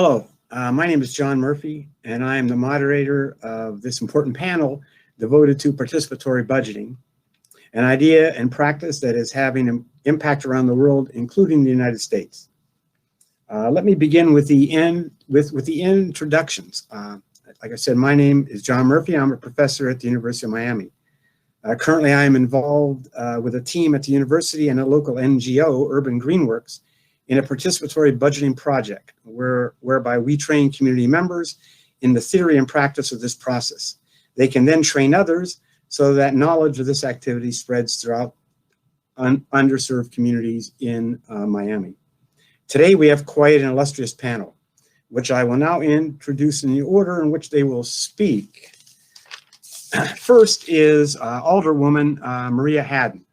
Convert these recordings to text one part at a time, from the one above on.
Hello, my name is John Murphy, and I am the moderator of this important panel devoted to participatory budgeting, an idea and practice that is having an impact around the world, including the United States. Let me begin with the introductions. Like I said, my name is John Murphy. I'm a professor at the University of Miami. Currently, I am involved with a team at the university and a local NGO, Urban Greenworks, in a participatory budgeting project whereby we train community members in the theory and practice of this process. They can then train others so that knowledge of this activity spreads throughout underserved communities in Miami. Today, we have quite an illustrious panel, which I will now introduce in the order in which they will speak. First is Alderwoman Maria Hadden.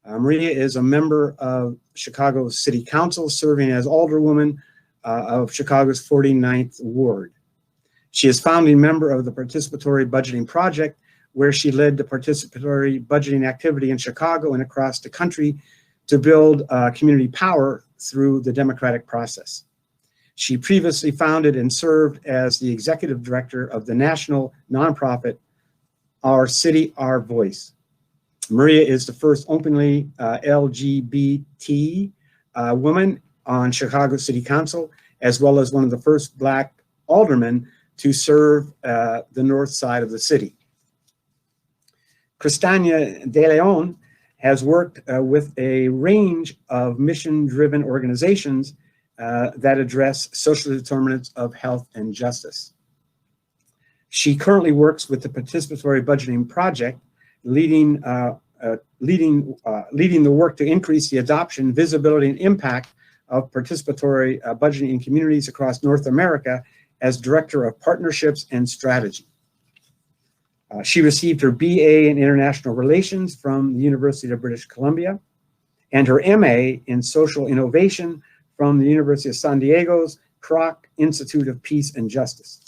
Maria is a member of Chicago City Council, serving as Alderwoman of Chicago's 49th Ward. She is founding member of the Participatory Budgeting Project, where she led the participatory budgeting activity in Chicago and across the country to build community power through the democratic process. She previously founded and served as the executive director of the national nonprofit Our City, Our Voice. Maria is the first openly LGBT woman on Chicago City Council, as well as one of the first Black aldermen to serve the north side of the city. Kristania de Leon has worked with a range of mission-driven organizations that address social determinants of health and justice. She currently works with the Participatory Budgeting Project, leading the work to increase the adoption, visibility, and impact of participatory budgeting in communities across North America as Director of Partnerships and Strategy. She received her BA in International Relations from the University of British Columbia and her MA in Social Innovation from the University of San Diego's Kroc Institute of Peace and Justice.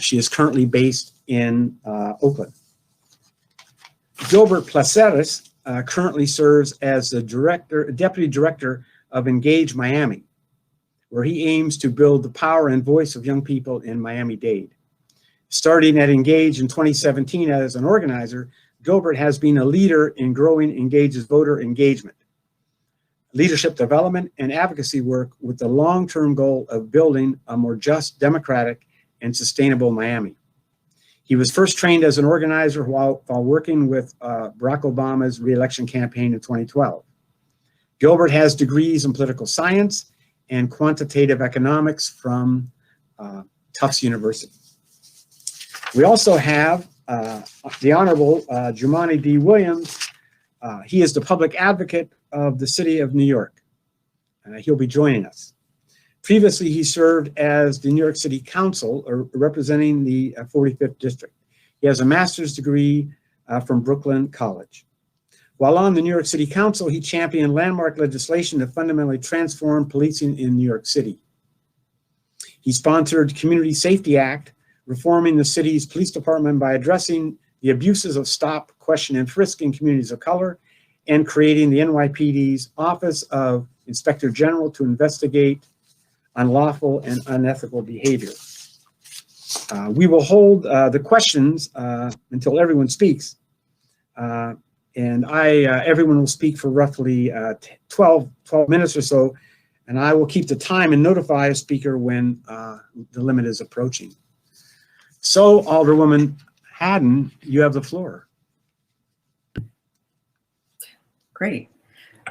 She is currently based in Oakland. Gilbert Placeres currently serves as the Deputy Director of Engage Miami, where he aims to build the power and voice of young people in Miami-Dade. Starting at Engage in 2017 as an organizer, Gilbert has been a leader in growing Engage's voter engagement, leadership development, and advocacy work with the long-term goal of building a more just, democratic, and sustainable Miami. He was first trained as an organizer while working with Barack Obama's re-election campaign in 2012. Gilbert has degrees in political science and quantitative economics from Tufts University. We also have the Honorable Jumaane D. Williams. He is the public advocate of the City of New York. He'll be joining us. Previously, he served as the New York City Council, representing the 45th District. He has a master's degree from Brooklyn College. While on the New York City Council, he championed landmark legislation to fundamentally transform policing in New York City. He sponsored Community Safety Act, reforming the city's police department by addressing the abuses of stop, question, and frisk in communities of color, and creating the NYPD's Office of Inspector General to investigate unlawful and unethical behavior. We will hold the questions until everyone speaks. And everyone will speak for roughly 12 minutes or so, and I will keep the time and notify a speaker when the limit is approaching. So, Alderwoman Hadden, you have the floor. Great.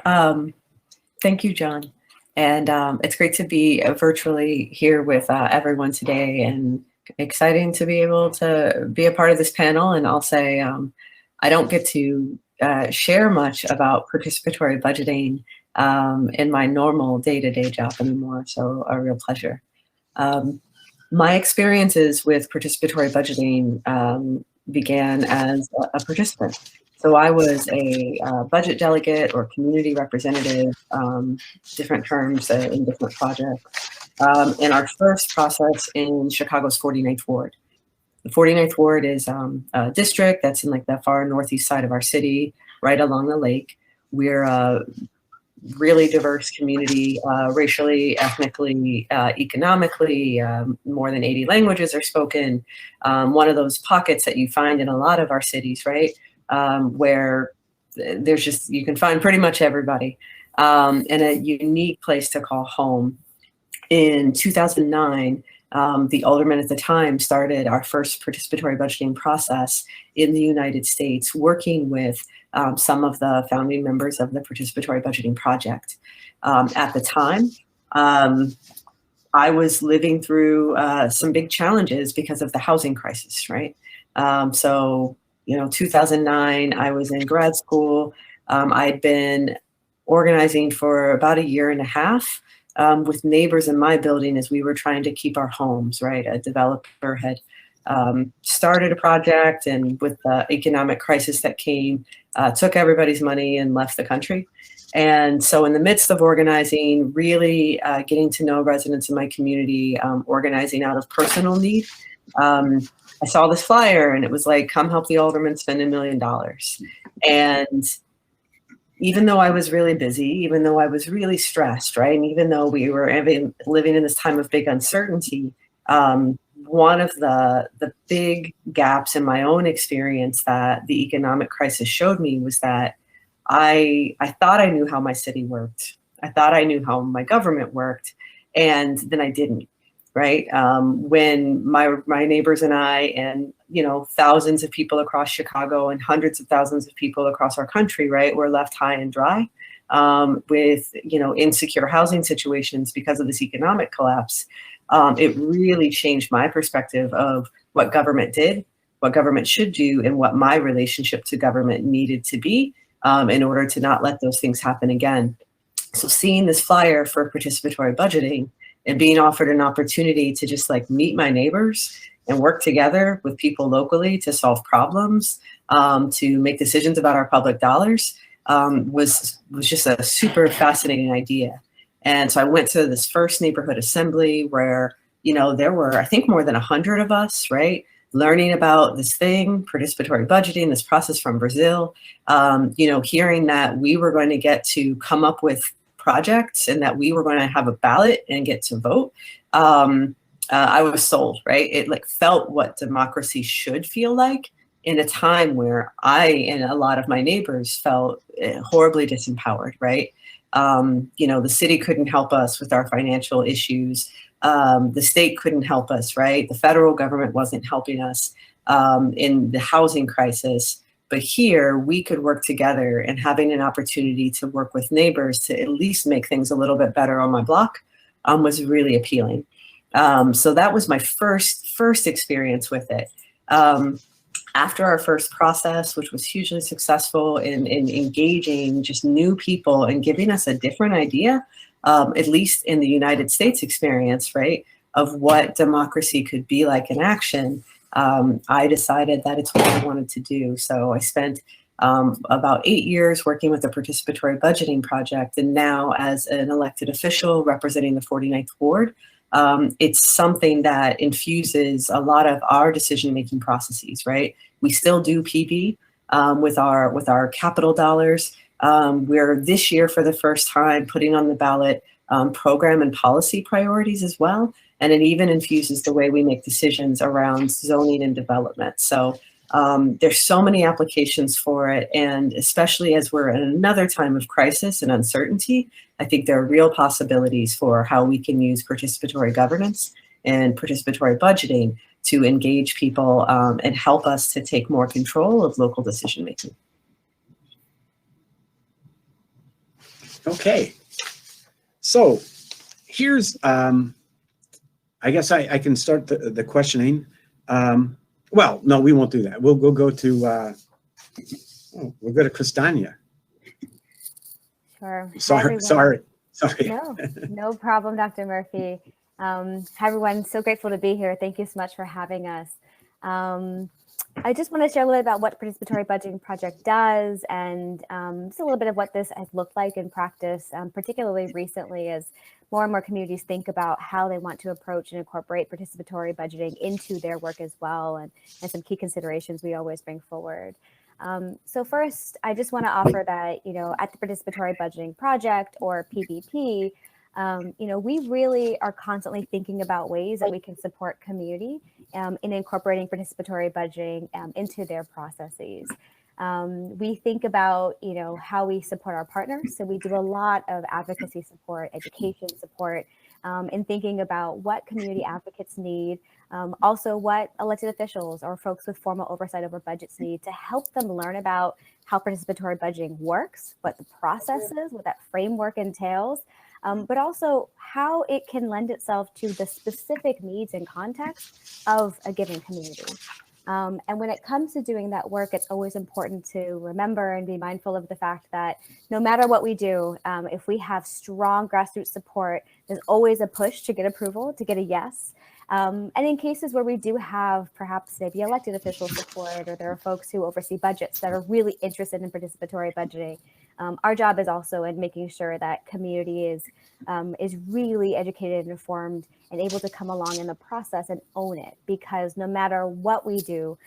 Thank you, John. And it's great to be virtually here with everyone today, and exciting to be able to be a part of this panel. And I'll say I don't get to share much about participatory budgeting in my normal day-to-day job anymore, so a real pleasure. My experiences with participatory budgeting began as a participant. So I was a budget delegate or community representative, different terms in different projects, in our first process in Chicago's 49th Ward. The 49th Ward is a district that's in like the far northeast side of our city, right along the lake. We're really diverse community, racially, ethnically, economically. More than 80 languages are spoken. One of those pockets that you find in a lot of our cities, right, where there's just, you can find pretty much everybody, and a unique place to call home. In 2009, the alderman at the time started our first participatory budgeting process in the United States, working with some of the founding members of the Participatory Budgeting Project. At the time, I was living through some big challenges because of the housing crisis, right? So, 2009, I was in grad school. I'd been organizing for about a year and a half with neighbors in my building as we were trying to keep our homes, right? A developer had started a project, and with the economic crisis that came, took everybody's money and left the country. And so in the midst of organizing, really getting to know residents in my community, organizing out of personal need, I saw this flyer and it was like, come help the alderman spend $1 million. And even though I was really busy, even though I was really stressed, right? And even though we were living in this time of big uncertainty, one of the big gaps in my own experience that the economic crisis showed me was that I thought I knew how my city worked. I thought I knew how my government worked, and then I didn't, right? When my neighbors and I, and thousands of people across Chicago and hundreds of thousands of people across our country, right, were left high and dry with insecure housing situations because of this economic collapse. It really changed my perspective of what government did, what government should do, and what my relationship to government needed to be in order to not let those things happen again. So seeing this flyer for participatory budgeting and being offered an opportunity to just like meet my neighbors and work together with people locally to solve problems, to make decisions about our public dollars, was just a super fascinating idea. And so I went to this first neighborhood assembly where, there were, I think, more than 100 of us, right, learning about this thing, participatory budgeting, this process from Brazil, hearing that we were going to get to come up with projects and that we were going to have a ballot and get to vote. I was sold, right? It felt what democracy should feel like in a time where I and a lot of my neighbors felt horribly disempowered, right? The city couldn't help us with our financial issues. The state couldn't help us, right? The federal government wasn't helping us in the housing crisis. But here we could work together, and having an opportunity to work with neighbors to at least make things a little bit better on my block was really appealing. So that was my first experience with it. After our first process, which was hugely successful in engaging just new people and giving us a different idea, at least in the United States experience, right, of what democracy could be like in action, I decided that it's what I wanted to do. So I spent about 8 years working with the Participatory Budgeting Project, and now as an elected official representing the 49th Ward, it's something that infuses a lot of our decision-making processes, right? We still do PB with our capital dollars. We're this year for the first time putting on the ballot program and policy priorities as well. And it even infuses the way we make decisions around zoning and development. So there's so many applications for it. And especially as we're in another time of crisis and uncertainty, I think there are real possibilities for how we can use participatory governance and participatory budgeting to engage people and help us to take more control of local decision making. Okay. So here's, I guess I can start the questioning. Well, no, we won't do that. We'll go to we'll go to Kristania. Sure. Sorry. No problem, Dr. Murphy. Hi, everyone. So grateful to be here. Thank you so much for having us. I just want to share a little bit about what Participatory Budgeting Project does, and just a little bit of what this has looked like in practice, particularly recently as more and more communities think about how they want to approach and incorporate participatory budgeting into their work as well, and some key considerations we always bring forward. So first, I just want to offer that, at the Participatory Budgeting Project, or PBP, we really are constantly thinking about ways that we can support community in incorporating participatory budgeting into their processes. We think about, how we support our partners. So we do a lot of advocacy support, education support, in thinking about what community advocates need, also what elected officials or folks with formal oversight over budgets need to help them learn about how participatory budgeting works, what the process is, what that framework entails, but also how it can lend itself to the specific needs and context of a given community. And when it comes to doing that work, it's always important to remember and be mindful of the fact that no matter what we do, if we have strong grassroots support, there's always a push to get approval, to get a yes. And in cases where we do have perhaps maybe elected official support, or there are folks who oversee budgets that are really interested in participatory budgeting, our job is also in making sure that community is really educated and informed and able to come along in the process and own it, because no matter what we do,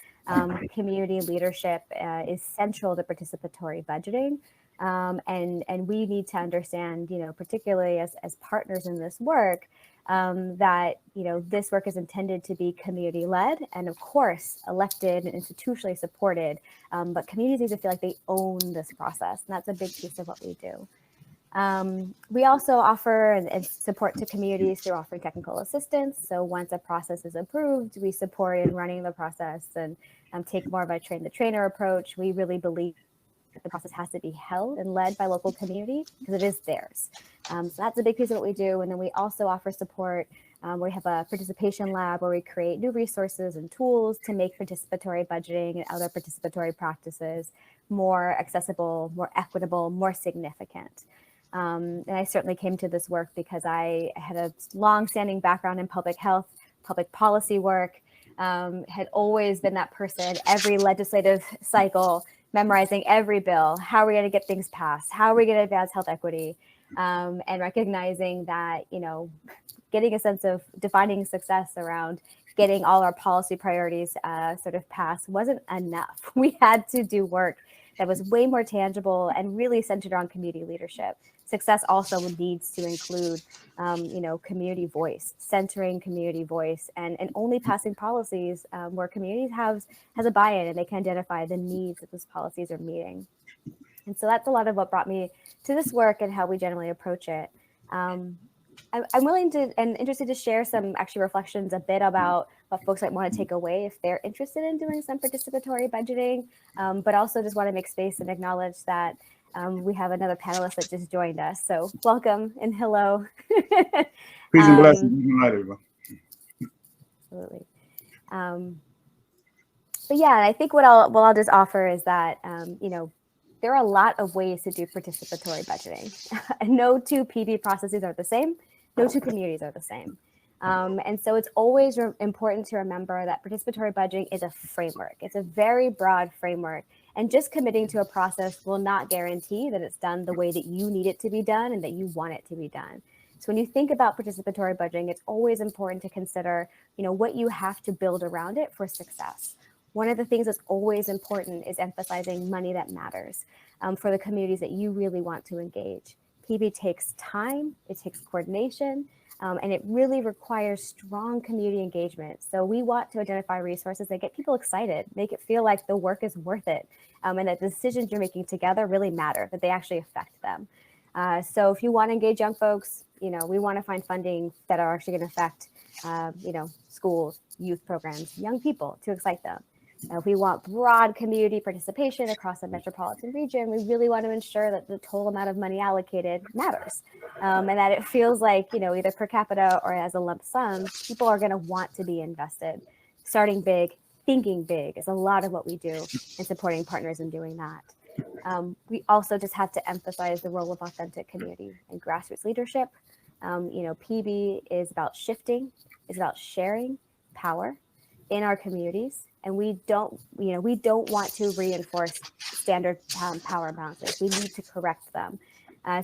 community leadership is central to participatory budgeting. And we need to understand, particularly as partners in this work, that, this work is intended to be community led and, of course, elected and institutionally supported. But communities need to feel like they own this process. And that's a big piece of what we do. We also offer and support to communities through offering technical assistance. So once a process is approved, we support in running the process and take more of a train the trainer approach. We really believe the process has to be held and led by local community because it is theirs. So that's a big piece of what we do. And then we also offer support. We have a participation lab where we create new resources and tools to make participatory budgeting and other participatory practices more accessible, more equitable, more significant. And I certainly came to this work because I had a long-standing background in public health, public policy work, had always been that person every legislative cycle, memorizing every bill. How are we going to get things passed? How are we going to advance health equity? And recognizing that, getting a sense of defining success around getting all our policy priorities sort of passed wasn't enough. We had to do work that was way more tangible and really centered on community leadership. Success also needs to include, community voice, centering community voice, and only passing policies where communities has a buy-in and they can identify the needs that those policies are meeting. And so that's a lot of what brought me to this work and how we generally approach it. I'm willing to and interested to share some actually reflections a bit about what folks might want to take away if they're interested in doing some participatory budgeting, but also just want to make space and acknowledge that we have another panelist that just joined us. So welcome and hello. Peace and blessings. Good night, everyone. Absolutely. But yeah, I think what I'll just offer is that, there are a lot of ways to do participatory budgeting. No two PB processes are the same. No two communities are the same. And so it's always important to remember that participatory budgeting is a framework. It's a very broad framework. And just committing to a process will not guarantee that it's done the way that you need it to be done and that you want it to be done. So when you think about participatory budgeting, it's always important to consider, what you have to build around it for success. One of the things that's always important is emphasizing money that matters for the communities that you really want to engage. PB takes time, it takes coordination, and it really requires strong community engagement. So we want to identify resources that get people excited, make it feel like the work is worth it, and that the decisions you're making together really matter, that they actually affect them. So if you want to engage young folks, we want to find funding that are actually going to affect, schools, youth programs, young people to excite them. If we want broad community participation across the metropolitan region, we really want to ensure that the total amount of money allocated matters, and that it feels like, either per capita or as a lump sum, people are going to want to be invested. Starting big, thinking big is a lot of what we do in supporting partners in doing that. We also just have to emphasize the role of authentic community and grassroots leadership. PB is about shifting, is about sharing power in our communities. And we don't want to reinforce standard power imbalances. We need to correct them.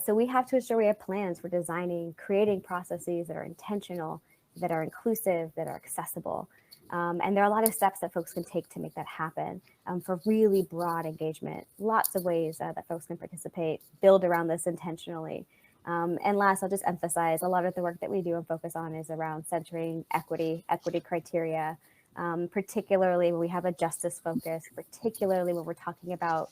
So we have to ensure we have plans for designing, creating processes that are intentional, that are inclusive, that are accessible. And there are a lot of steps that folks can take to make that happen for really broad engagement. Lots of ways that folks can participate, build around this intentionally. And last, I'll just emphasize a lot of the work that we do and focus on is around centering equity criteria, particularly when we have a justice focus, particularly when we're talking about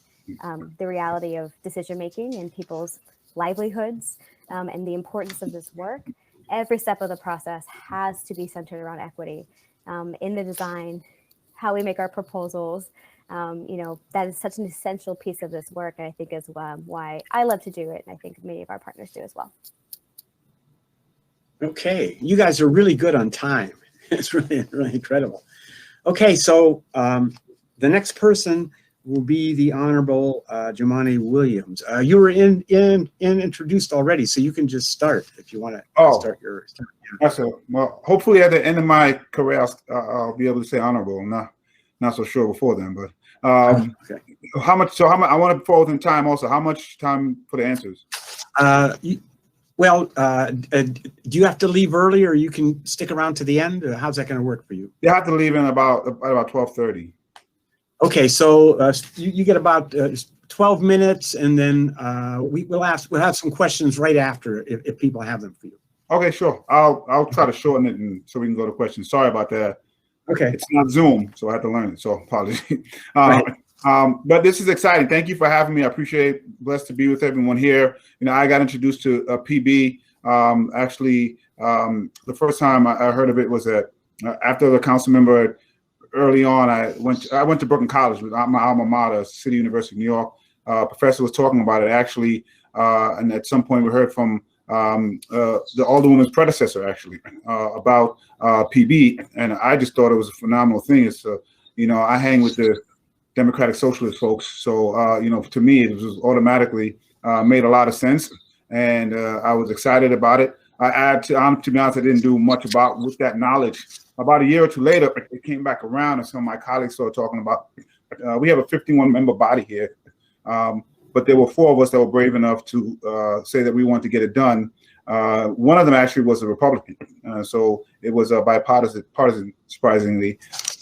the reality of decision-making in people's livelihoods and the importance of this work. Every step of the process has to be centered around equity in the design, how we make our proposals. That is such an essential piece of this work. And I think is why I love to do it. And I think many of our partners do as well. Okay, you guys are really good on time. It's really, really incredible. Okay, so the next person will be the Honorable Jumaane Williams. You were introduced already, so you can just start if you want to start your. Excellent. Well, hopefully at the end of my career, I'll be able to say honorable. I'm not so sure before then, but Okay. how much? So I want to fall within time. Also, how much time for the answers? Do you have to leave early, or you can stick around to the end? Or how's that going to work for you? You have to leave in about 12:30. Okay, so you get about 12 minutes, and then we'll have some questions right after if people have them for you. Okay, sure. I'll try to shorten it and so we can go to questions. Sorry about that. Okay. It's not Zoom, so I had to learn it. So apologies. Right. But this is exciting. Thank you for having me. I appreciate it. Blessed to be with everyone here. I got introduced to PB. The first time I heard of it was after the council member. Early on, I went to Brooklyn College with my alma mater, City University of New York. Professor was talking about it actually, and at some point we heard from the Alderwoman's predecessor actually about PB, and I just thought it was a phenomenal thing. It's I hang with the Democratic Socialist folks, so to me it was automatically made a lot of sense, and I was excited about it. To be honest, I didn't do much with that knowledge. About a year or two later, it came back around, and some of my colleagues started talking about. We have a 51-member body here, but there were 4 of us that were brave enough to say that we wanted to get it done. One of them actually was a Republican, so it was bipartisan. Surprisingly,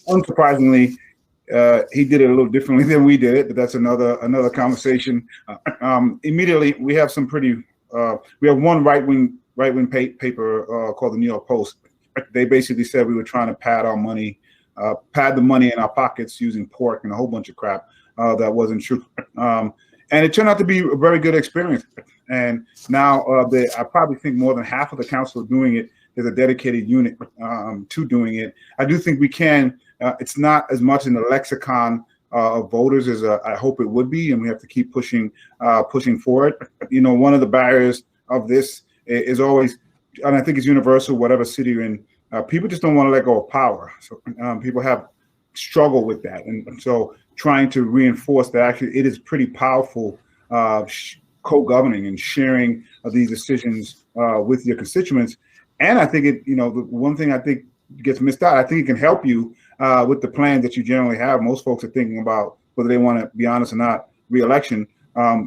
unsurprisingly, he did it a little differently than we did it, but that's another conversation. Immediately, we have we have one right-wing paper called the New York Post. They basically said we were trying to pad the money in our pockets using pork and a whole bunch of crap that wasn't true. And it turned out to be a very good experience. And now I probably think more than half of the council are doing it. There's a dedicated unit to doing it. I do think we can. It's not as much in the lexicon of voters as I hope it would be, and we have to keep pushing for it. One of the barriers of this is always, and I think it's universal, whatever city you're in, people just don't want to let go of power. So people have struggle with that. And so trying to reinforce that actually it is pretty powerful co-governing and sharing these decisions with your constituents. And I think the one thing I think gets missed out, I think it can help you with the plan that you generally have. Most folks are thinking about whether they want to be honest or not, re-election.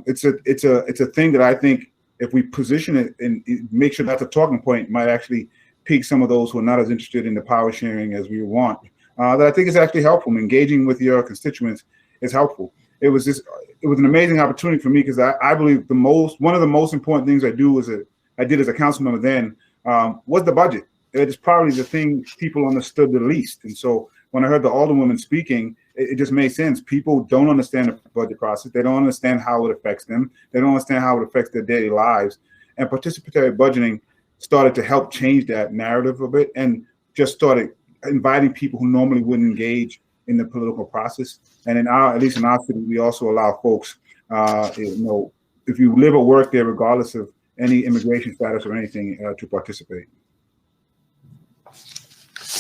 It's a thing that I think if we position it and make sure that's a talking point, might actually pique some of those who are not as interested in the power sharing as we want. That I think is actually helpful. Engaging with your constituents is helpful. It was an amazing opportunity for me because I believe one of the most important things I did as a council member then was the budget. It is probably the thing people understood the least. And so when I heard the Alderwoman speaking, it just made sense. People don't understand the budget process. They don't understand how it affects them. They don't understand how it affects their daily lives. And participatory budgeting started to help change that narrative a bit and just started inviting people who normally wouldn't engage in the political process. And at least in our city, we also allow folks, if you live or work there, regardless of any immigration status or anything, to participate.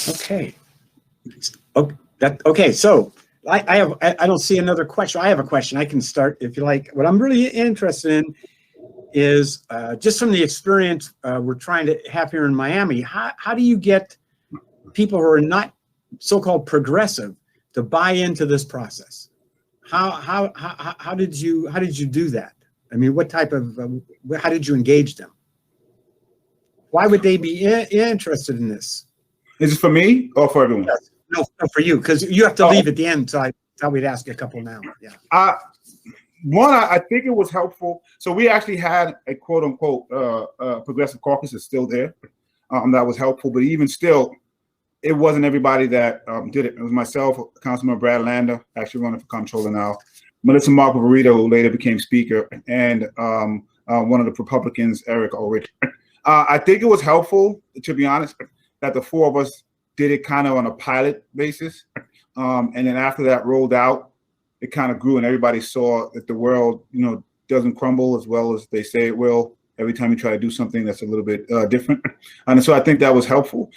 Okay. Okay. So I don't see another question. I have a question. I can start if you like. What I'm really interested in is just from the experience we're trying to have here in Miami. How do you get people who are not so-called progressive to buy into this process? How did you do that? I mean, what type of how did you engage them? Why would they be interested in this? Is it for me or for everyone? Yes. No, for you, because you have to leave at the end. So I thought we'd ask you a couple now. Yeah. One, I think it was helpful. So we actually had a quote unquote progressive caucus is still there. That was helpful, but even still, it wasn't everybody that did it. It was myself, Councilman Brad Lander, actually running for comptroller now, Melissa Marco Burrito, who later became speaker, and one of the Republicans, Eric Ulrich. I think it was helpful, to be honest, that the four of us did it kind of on a pilot basis. And then after that rolled out, it kind of grew and everybody saw that the world, doesn't crumble as well as they say it will every time you try to do something that's a little bit different. And so I think that was helpful.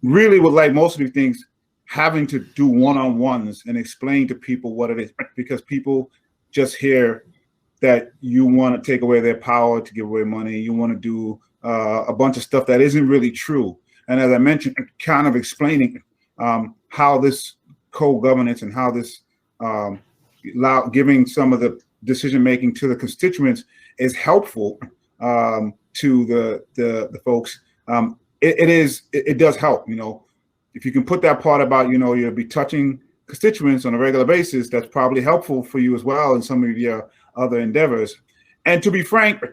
Really would like most of these things having to do one-on-ones and explain to people what it is, because people just hear that you want to take away their power to give away money. You want to do a bunch of stuff that isn't really true. And as I mentioned, kind of explaining how this co-governance and how this giving some of the decision-making to the constituents is helpful to the folks. It does help, if you can put that part about, you'll be touching constituents on a regular basis, that's probably helpful for you as well in some of your other endeavors. And to be frank,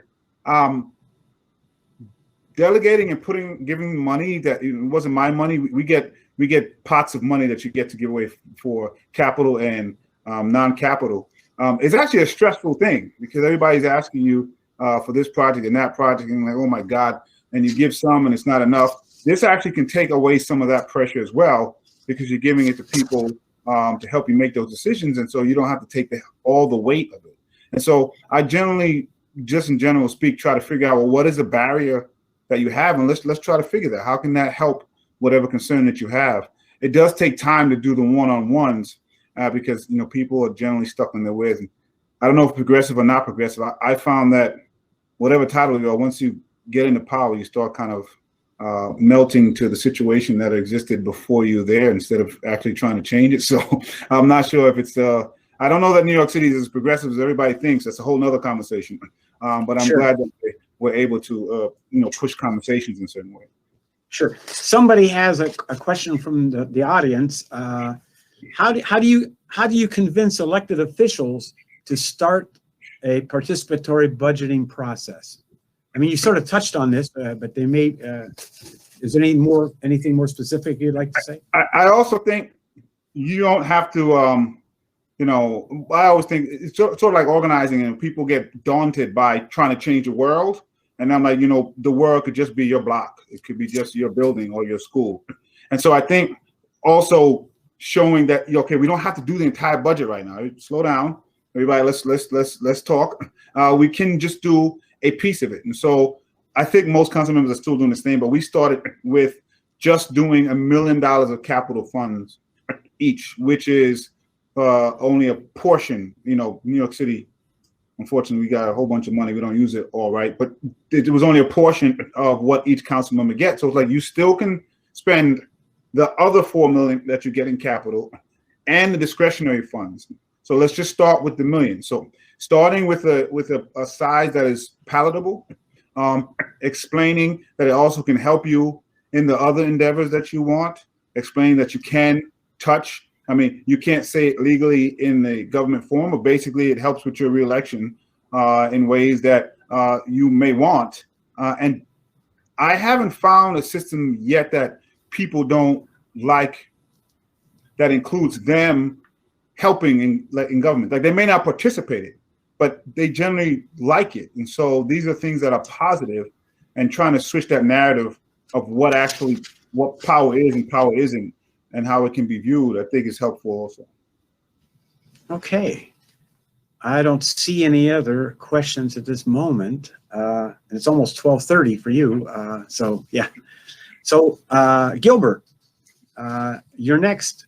delegating and giving money that wasn't my money, we get pots of money that you get to give away for capital and non-capital. It's actually a stressful thing because everybody's asking you for this project and that project, and like, oh my God, and you give some and it's not enough. This actually can take away some of that pressure as well, because you're giving it to people to help you make those decisions, and so you don't have to take all the weight of it. And so I generally, just in general speak, try to figure out, well, what is the barrier that you have, and let's try to figure that. How can that help whatever concern that you have? It does take time to do the one-on-ones because people are generally stuck in their ways. And I don't know if progressive or not progressive. I found that whatever title you are, once you get into power, you start kind of melting to the situation that existed before you there instead of actually trying to change it. So I'm not sure if it's I don't know that New York City is as progressive as everybody thinks. That's a whole nother conversation. But I'm glad that we're able to push conversations in a certain way. Sure. Somebody has a question from the audience. How do you convince elected officials to start a participatory budgeting process? I mean, you sort of touched on this, but they may. Is there anything more specific you'd like to say? I also think you don't have to. I always think it's sort of like organizing, and people get daunted by trying to change the world. And I'm like, the world could just be your block. It could be just your building or your school. And so I think also showing that, okay, we don't have to do the entire budget right now. Slow down, everybody. Let's talk. We can just do a piece of it. And so I think most council members are still doing the same, but we started with just doing $1 million of capital funds each, which is only a portion. New York City, unfortunately, we got a whole bunch of money. We don't use it all right, but it was only a portion of what each council member gets. So it's like you still can spend the other $4 million that you get in capital and the discretionary funds. So let's just start with the $1 million. So starting with a size that is palatable, explaining that it also can help you in the other endeavors that you want, explaining that you can touch. I mean, you can't say it legally in the government form, but basically it helps with your reelection in ways that you may want. And I haven't found a system yet that people don't like that includes them helping in government. Like, they may not participate in, but they generally like it. And so these are things that are positive, and trying to switch that narrative of what power is and power isn't, and how it can be viewed, I think is helpful also. Okay. I don't see any other questions at this moment. And it's almost 12:30 for you. So yeah. So Gilbert, you're next.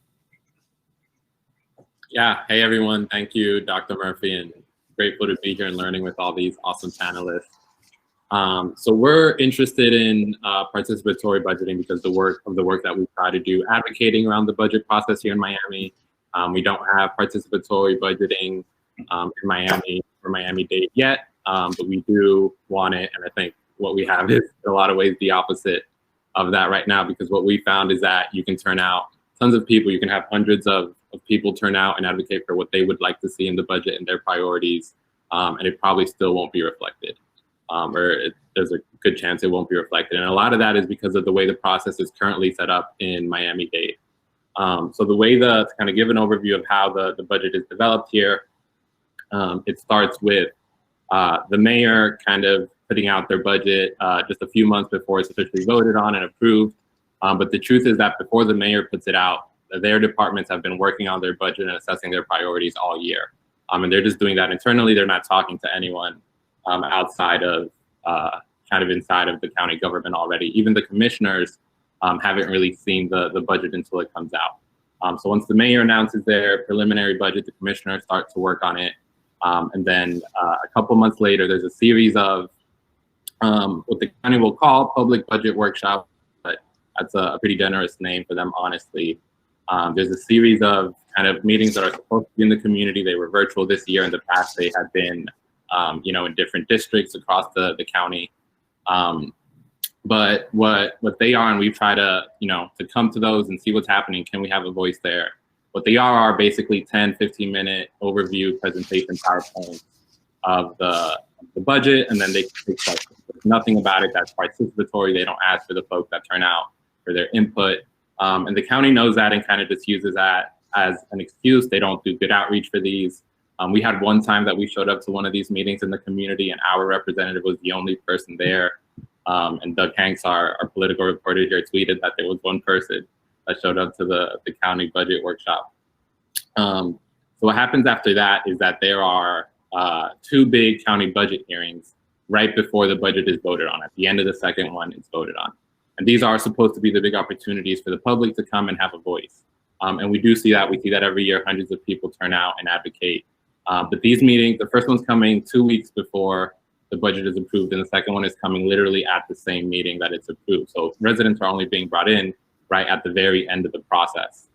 Yeah. Hey, everyone. Thank you, Dr. Murphy, and grateful to be here and learning with all these awesome panelists. So we're interested in participatory budgeting because the work that we try to do advocating around the budget process here in Miami. We don't have participatory budgeting in Miami or Miami-Dade yet, but we do want it, and I think what we have is in a lot of ways the opposite of that right now, because what we found is that you can turn out tons of people, you can have hundreds of people turn out and advocate for what they would like to see in the budget and their priorities, and it probably still won't be reflected, there's a good chance it won't be reflected. And a lot of that is because of the way the process is currently set up in Miami-Dade. So the way to kind of give an overview of how the budget is developed here, it starts with the mayor kind of putting out their budget just a few months before it's officially voted on and approved. But the truth is that before the mayor puts it out, their departments have been working on their budget and assessing their priorities all year. And they're just doing that internally. They're not talking to anyone outside of kind of inside of the county government already. Even the commissioners haven't really seen the budget until it comes out. So once the mayor announces their preliminary budget, the commissioners start to work on it. And then a couple months later, there's a series of what the county will call public budget workshops, but that's a pretty generous name for them, honestly. There's a series of kind of meetings that are supposed to be in the community. They were virtual this year. In the past, they had been, in different districts across the county. But what they are, and we've tried to come to those and see what's happening. Can we have a voice there? What they are basically 10, 15-minute overview presentation PowerPoints of the budget, and then they take questions. There's nothing about it that's participatory. They don't ask for the folks that turn out for their input. And the county knows that and kind of just uses that as an excuse. They don't do good outreach for these. We had one time that we showed up to one of these meetings in the community and our representative was the only person there. And Doug Hanks, our political reporter here, tweeted that there was one person that showed up to the county budget workshop. So what happens after that is that there are two big county budget hearings right before the budget is voted on. At the end of the second one, it's voted on. And these are supposed to be the big opportunities for the public to come and have a voice. And we do see that. We see that every year. Hundreds of people turn out and advocate. But these meetings, the first one's coming 2 weeks before the budget is approved, and the second one is coming literally at the same meeting that it's approved. So residents are only being brought in right at the very end of the process.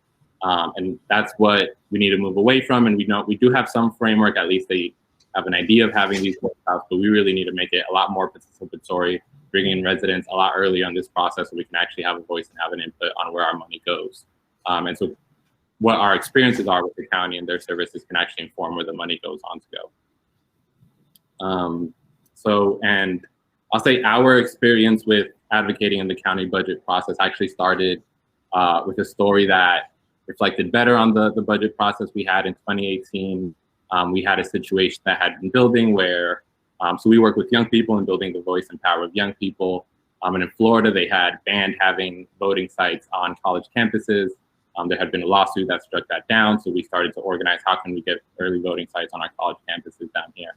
And that's what we need to move away from. And we do have some framework, at least they have an idea of having these workshops, but we really need to make it a lot more participatory, bringing in residents a lot earlier in this process so we can actually have a voice and have an input on where our money goes. And so what our experiences are with the county and their services can actually inform where the money goes on to go. And I'll say our experience with advocating in the county budget process actually started with a story that reflected better on the budget process we had in 2018. We had a situation that had been building where, so we work with young people in building the voice and power of young people. And in Florida, they had banned having voting sites on college campuses. There had been a lawsuit that struck that down. So we started to organize, how can we get early voting sites on our college campuses down here?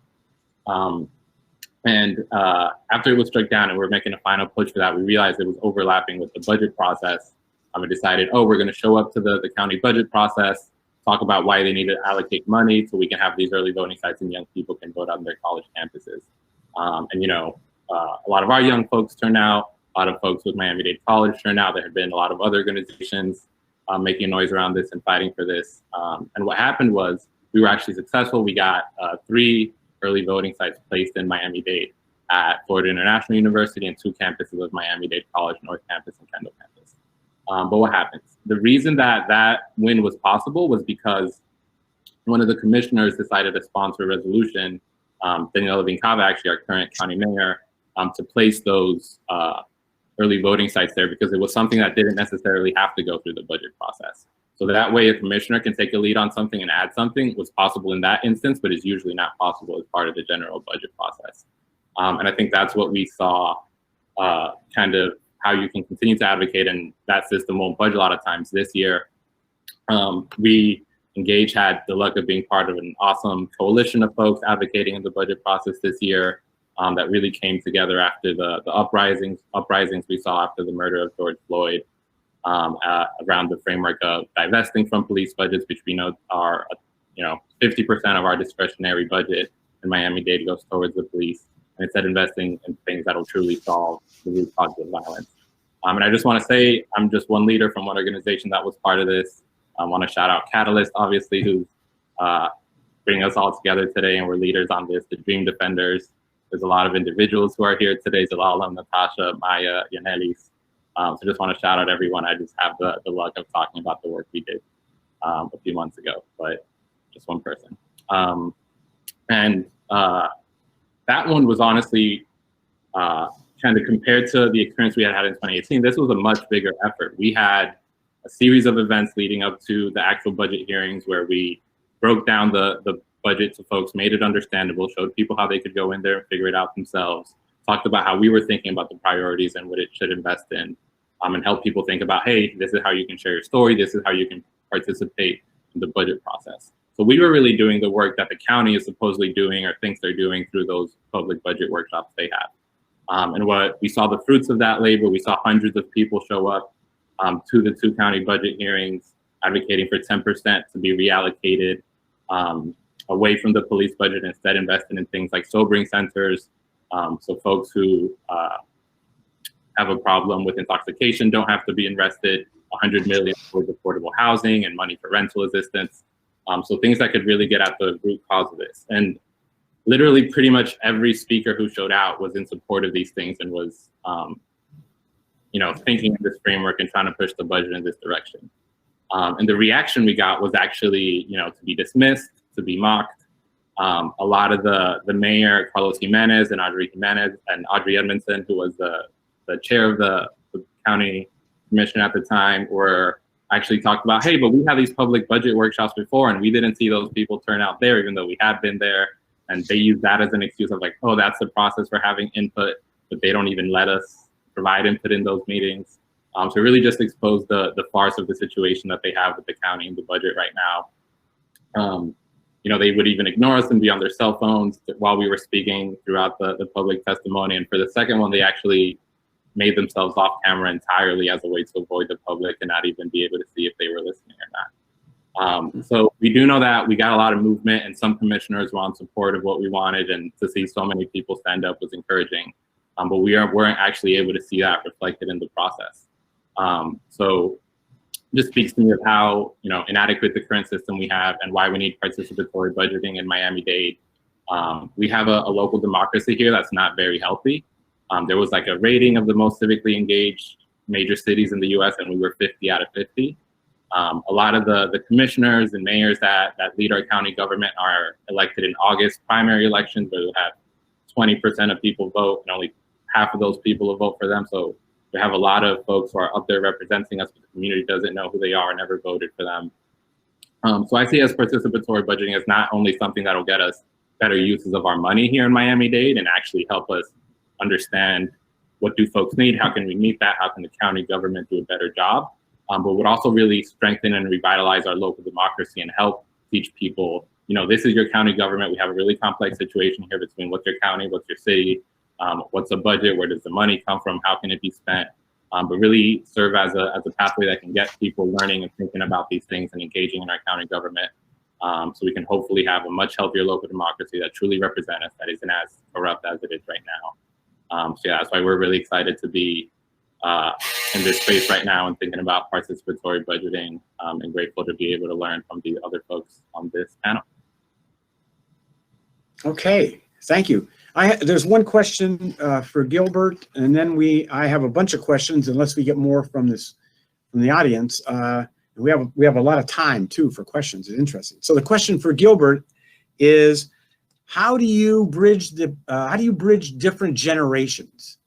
After it was struck down and we were making a final push for that, we realized it was overlapping with the budget process. We decided, we're going to show up to the county budget process, talk about why they need to allocate money so we can have these early voting sites and young people can vote on their college campuses. A lot of our young folks turned out, a lot of folks with Miami-Dade College turned out. There had been a lot of other organizations making noise around this and fighting for this. And what happened was we were actually successful. We got 3 early voting sites placed in Miami-Dade at Florida International University and 2 campuses of Miami-Dade College, North Campus and Kendall Campus. But what happens? The reason that win was possible was because one of the commissioners decided to sponsor a resolution, Daniela Vincava, actually our current county mayor, to place those early voting sites there because it was something that didn't necessarily have to go through the budget process. So that way a commissioner can take a lead on something and add something was possible in that instance, but is usually not possible as part of the general budget process. And I think that's what we saw kind of how you can continue to advocate, and that system won't budge a lot of times. This year, we had the luck of being part of an awesome coalition of folks advocating in the budget process this year that really came together after the uprisings we saw after the murder of George Floyd, around the framework of divesting from police budgets, which we know are 50% of our discretionary budget in Miami-Dade goes towards the police, and instead investing in things that will truly solve the root causes of violence. And I just want to say, I'm just one leader from one organization that was part of this. I want to shout out Panelists, obviously, who's bringing us all together today, and we're leaders on this, the Dream Defenders, There's a lot of individuals who are here today, Zalala, Natasha, Maya, Yanelis. So just want to shout out everyone. I just have the luck of talking about the work we did a few months ago, but just one person. That one was honestly kind of compared to the experience we had in 2018, this was a much bigger effort. We had a series of events leading up to the actual budget hearings where we broke down the budget to folks, made it understandable, showed people how they could go in there and figure it out themselves, talked about how we were thinking about the priorities and what it should invest in, and help people think about, hey, this is how you can share your story, this is how you can participate in the budget process. So we were really doing the work that the county is supposedly doing or thinks they're doing through those public budget workshops they have. And what we saw the fruits of that labor, we saw hundreds of people show up to the 2 county budget hearings, advocating for 10% to be reallocated away from the police budget, instead invested in things like sobering centers. So folks who have a problem with intoxication don't have to be invested $100 million towards affordable housing and money for rental assistance. So things that could really get at the root cause of this. And literally pretty much every speaker who showed out was in support of these things and was, thinking in this framework and trying to push the budget in this direction. And the reaction we got was actually, to be dismissed, to be mocked. A lot of the mayor, Carlos Jimenez and Audrey Edmondson, who was the chair of the county commission at the time, were actually talked about, hey, but we had these public budget workshops before and we didn't see those people turn out there, even though we had been there. And they use that as an excuse of like, oh, that's the process for having input, but they don't even let us provide input in those meetings. So really just expose the farce of the situation that they have with the county and the budget right now. They would even ignore us and be on their cell phones while we were speaking throughout the public testimony. And for the second one, they actually made themselves off camera entirely as a way to avoid the public and not even be able to see if they were listening or not. So we do know that we got a lot of movement and some commissioners were in support of what we wanted, and to see so many people stand up was encouraging. But we weren't actually able to see that reflected in the process. So just speaks to me of how inadequate the current system we have and why we need participatory budgeting in Miami-Dade. We have a local democracy here that's not very healthy. There was like a rating of the most civically engaged major cities in the US, and we were 50 out of 50. A lot of the commissioners and mayors that lead our county government are elected in August primary elections, where we have 20% of people vote and only half of those people will vote for them. So we have a lot of folks who are up there representing us, but the community doesn't know who they are and never voted for them. So I see as participatory budgeting as not only something that'll get us better uses of our money here in Miami-Dade and actually help us understand what do folks need, how can we meet that, how can the county government do a better job, but would also really strengthen and revitalize our local democracy and help teach people, this is your county government. We have a really complex situation here between what's your county, what's your city, what's the budget, where does the money come from, how can it be spent, but really serve as a pathway that can get people learning and thinking about these things and engaging in our county government, so we can hopefully have a much healthier local democracy that truly represents us, that isn't as corrupt as it is right now. So yeah, that's why we're really excited to be in this space right now and thinking about participatory budgeting, and grateful to be able to learn from the other folks on this panel. Okay, thank you. There's one question for Gilbert, and then I have a bunch of questions unless we get more from the audience. We have a lot of time too for questions. It's interesting. So the question for Gilbert is, how do you bridge different generations?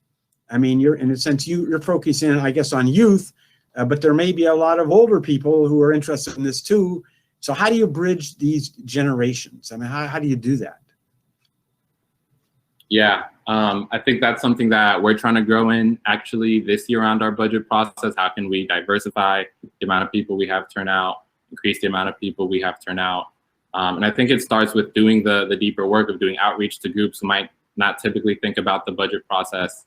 I mean, in a sense, you're focusing, I guess, on youth, but there may be a lot of older people who are interested in this too. So how do you bridge these generations? I mean, how do you do that? Yeah, I think that's something that we're trying to grow in actually this year around our budget process. How can we diversify the amount of people we have turn out, increase the amount of people we have turn out? And I think it starts with doing the deeper work of doing outreach to groups who might not typically think about the budget process,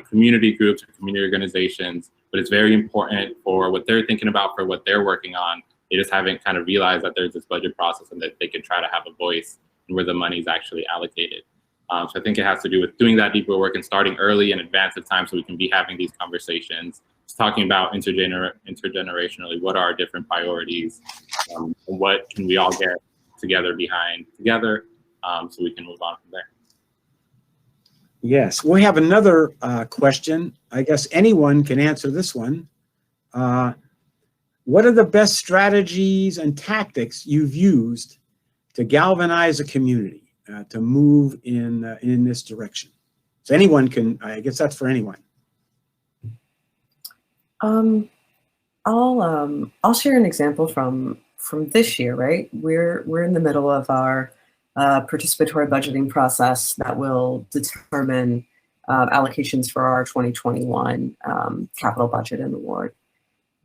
community groups or community organizations, but it's very important for what they're thinking about, for what they're working on. They just haven't kind of realized that there's this budget process and that they can try to have a voice in where the money is actually allocated. So I think it has to do with doing that deeper work and starting early in advance of time so we can be having these conversations, just talking about intergenerationally, what are our different priorities, and what can we all get together behind together, so we can move on from there. Yes, we have another question. I guess anyone can answer this one. What are the best strategies and tactics you've used to galvanize a community to move in this direction? So anyone can. I guess that's for anyone. I'll share an example from this year. Right, we're in the middle of our participatory budgeting process that will determine allocations for our 2021 capital budget and award.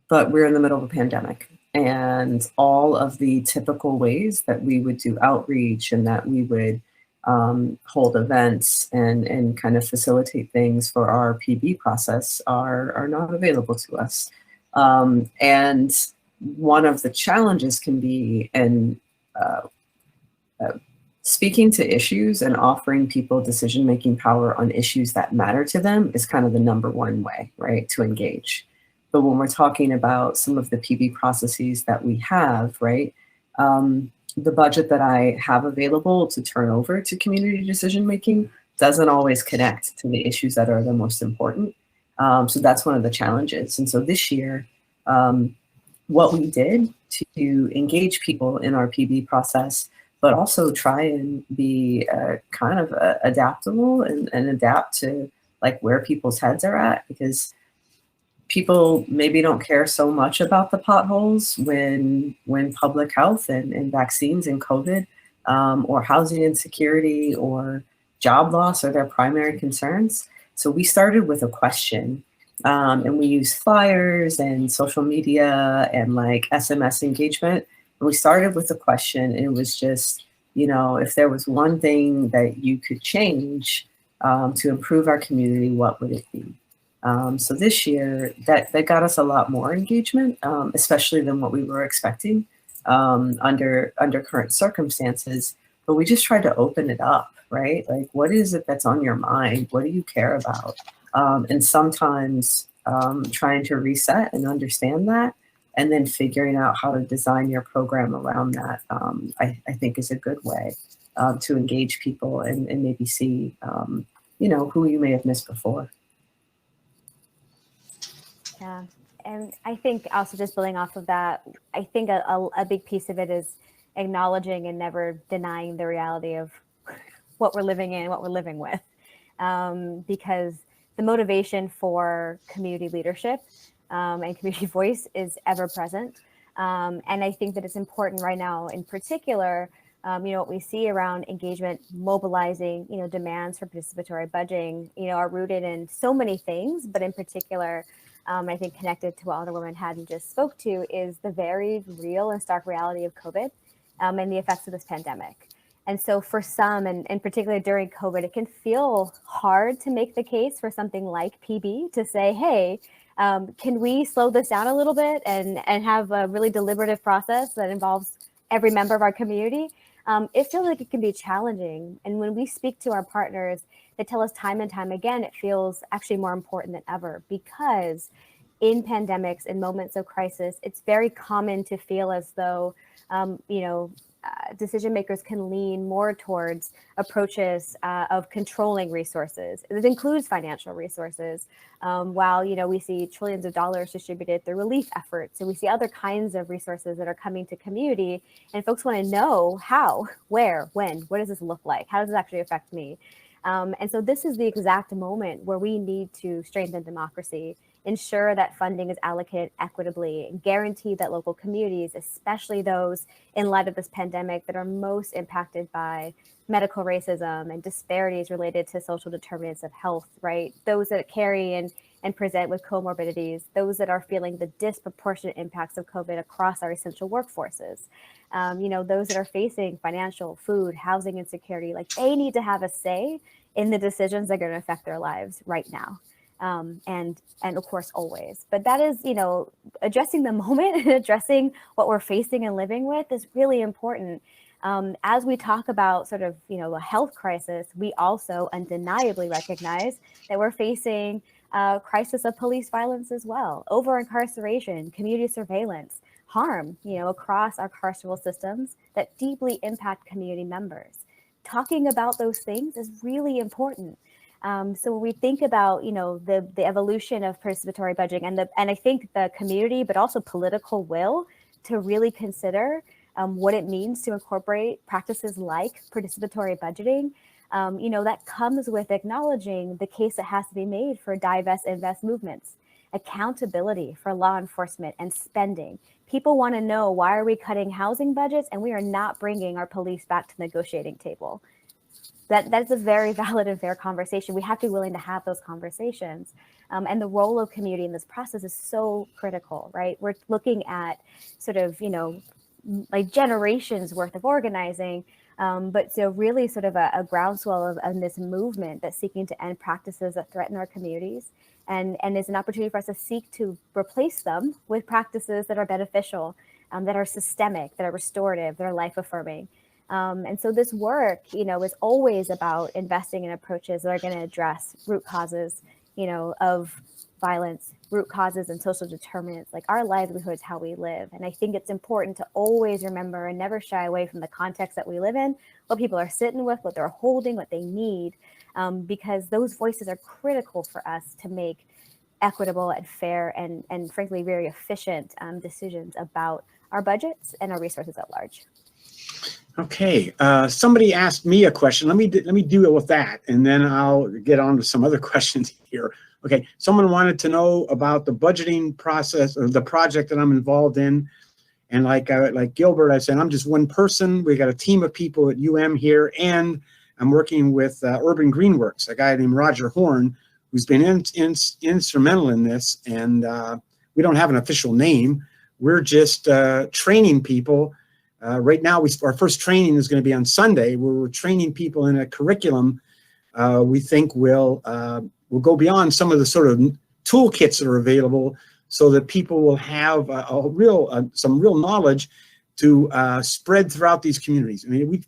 But we're in the middle of a pandemic, and all of the typical ways that we would do outreach and that we would hold events and kind of facilitate things for our PB process are not available to us. And one of the challenges can be speaking to issues and offering people decision-making power on issues that matter to them is kind of the number one way, right, to engage. But when we're talking about some of the PB processes that we have, right, the budget that I have available to turn over to community decision-making doesn't always connect to the issues that are the most important. So that's one of the challenges. And so this year, what we did to engage people in our PB process, but also try and be kind of adaptable and adapt to like where people's heads are at, because people maybe don't care so much about the potholes when public health and vaccines and COVID or housing insecurity or job loss are their primary concerns. So we started with a question, and we used flyers and social media and like SMS engagement. And we started with a question, and it was just, you know, if there was one thing that you could change to improve our community, what would it be? So this year, that got us a lot more engagement, especially than what we were expecting under current circumstances. But we just tried to open it up, right? Like, what is it that's on your mind? What do you care about? And sometimes trying to reset and understand that, and then figuring out how to design your program around that, I think is a good way to engage people and maybe see, you know, who you may have missed before. Yeah, and I think also just building off of that, I think a big piece of it is acknowledging and never denying the reality of what we're living in, what we're living with, because the motivation for community leadership and community voice is ever present. And I think that it's important right now, in particular, you know, what we see around engagement, mobilizing, you know, demands for participatory budgeting, you know, are rooted in so many things, but in particular, I think connected to what Alderwoman Hadden just spoke to is the very real and stark reality of COVID and the effects of this pandemic. And so for some, and particularly during COVID, it can feel hard to make the case for something like PB to say, hey, can we slow this down a little bit and have a really deliberative process that involves every member of our community? It feels like it can be challenging. And when we speak to our partners, they tell us time and time again, it feels actually more important than ever, because in pandemics, in moments of crisis, it's very common to feel as though, you know, decision makers can lean more towards approaches of controlling resources. It includes financial resources, while, you know, we see trillions of dollars distributed through relief efforts. And we see other kinds of resources that are coming to community, and folks want to know how, where, when, what does this look like? How does this actually affect me? And so this is the exact moment where we need to strengthen democracy, ensure that funding is allocated equitably, and guarantee that local communities, especially those in light of this pandemic that are most impacted by medical racism and disparities related to social determinants of health, right? Those that carry and present with comorbidities, those that are feeling the disproportionate impacts of COVID across our essential workforces, you know, those that are facing financial, food, housing insecurity, like they need to have a say in the decisions that are going to affect their lives right now. And of course, always. But that is, you know, addressing the moment and addressing what we're facing and living with is really important. As we talk about sort of, you know, a health crisis, we also undeniably recognize that we're facing a crisis of police violence as well, over-incarceration, community surveillance, harm, you know, across our carceral systems that deeply impact community members. Talking about those things is really important. So when we think about, the evolution of participatory budgeting and I think the community, but also political will to really consider what it means to incorporate practices like participatory budgeting, that comes with acknowledging the case that has to be made for divest invest movements, accountability for law enforcement and spending. People want to know, why are we cutting housing budgets and we are not bringing our police back to the negotiating table? That's a very valid and fair conversation. We have to be willing to have those conversations. And the role of community in this process is so critical, right? We're looking at sort of, like generations worth of organizing, but so really sort of a groundswell of this movement that's seeking to end practices that threaten our communities, and is an opportunity for us to seek to replace them with practices that are beneficial, that are systemic, that are restorative, that are life affirming. And so this work, is always about investing in approaches that are going to address root causes, of violence, root causes and social determinants, like our livelihoods, how we live. And I think it's important to always remember and never shy away from the context that we live in, what people are sitting with, what they're holding, what they need, because those voices are critical for us to make equitable and fair and frankly, very efficient decisions about our budgets and our resources at large. Okay, somebody asked me a question. Let me deal with that, and then I'll get on to some other questions here. Okay, someone wanted to know about the budgeting process or the project that I'm involved in, and like Gilbert, I said, I'm just one person. We got a team of people at UM here, and I'm working with Urban Greenworks, a guy named Roger Horn, who's been instrumental in this. And we don't have an official name. We're just training people. Right now, our first training is going to be on Sunday, where we're training people in a curriculum we think will go beyond some of the sort of toolkits that are available, so that people will have some real knowledge to spread throughout these communities. I mean,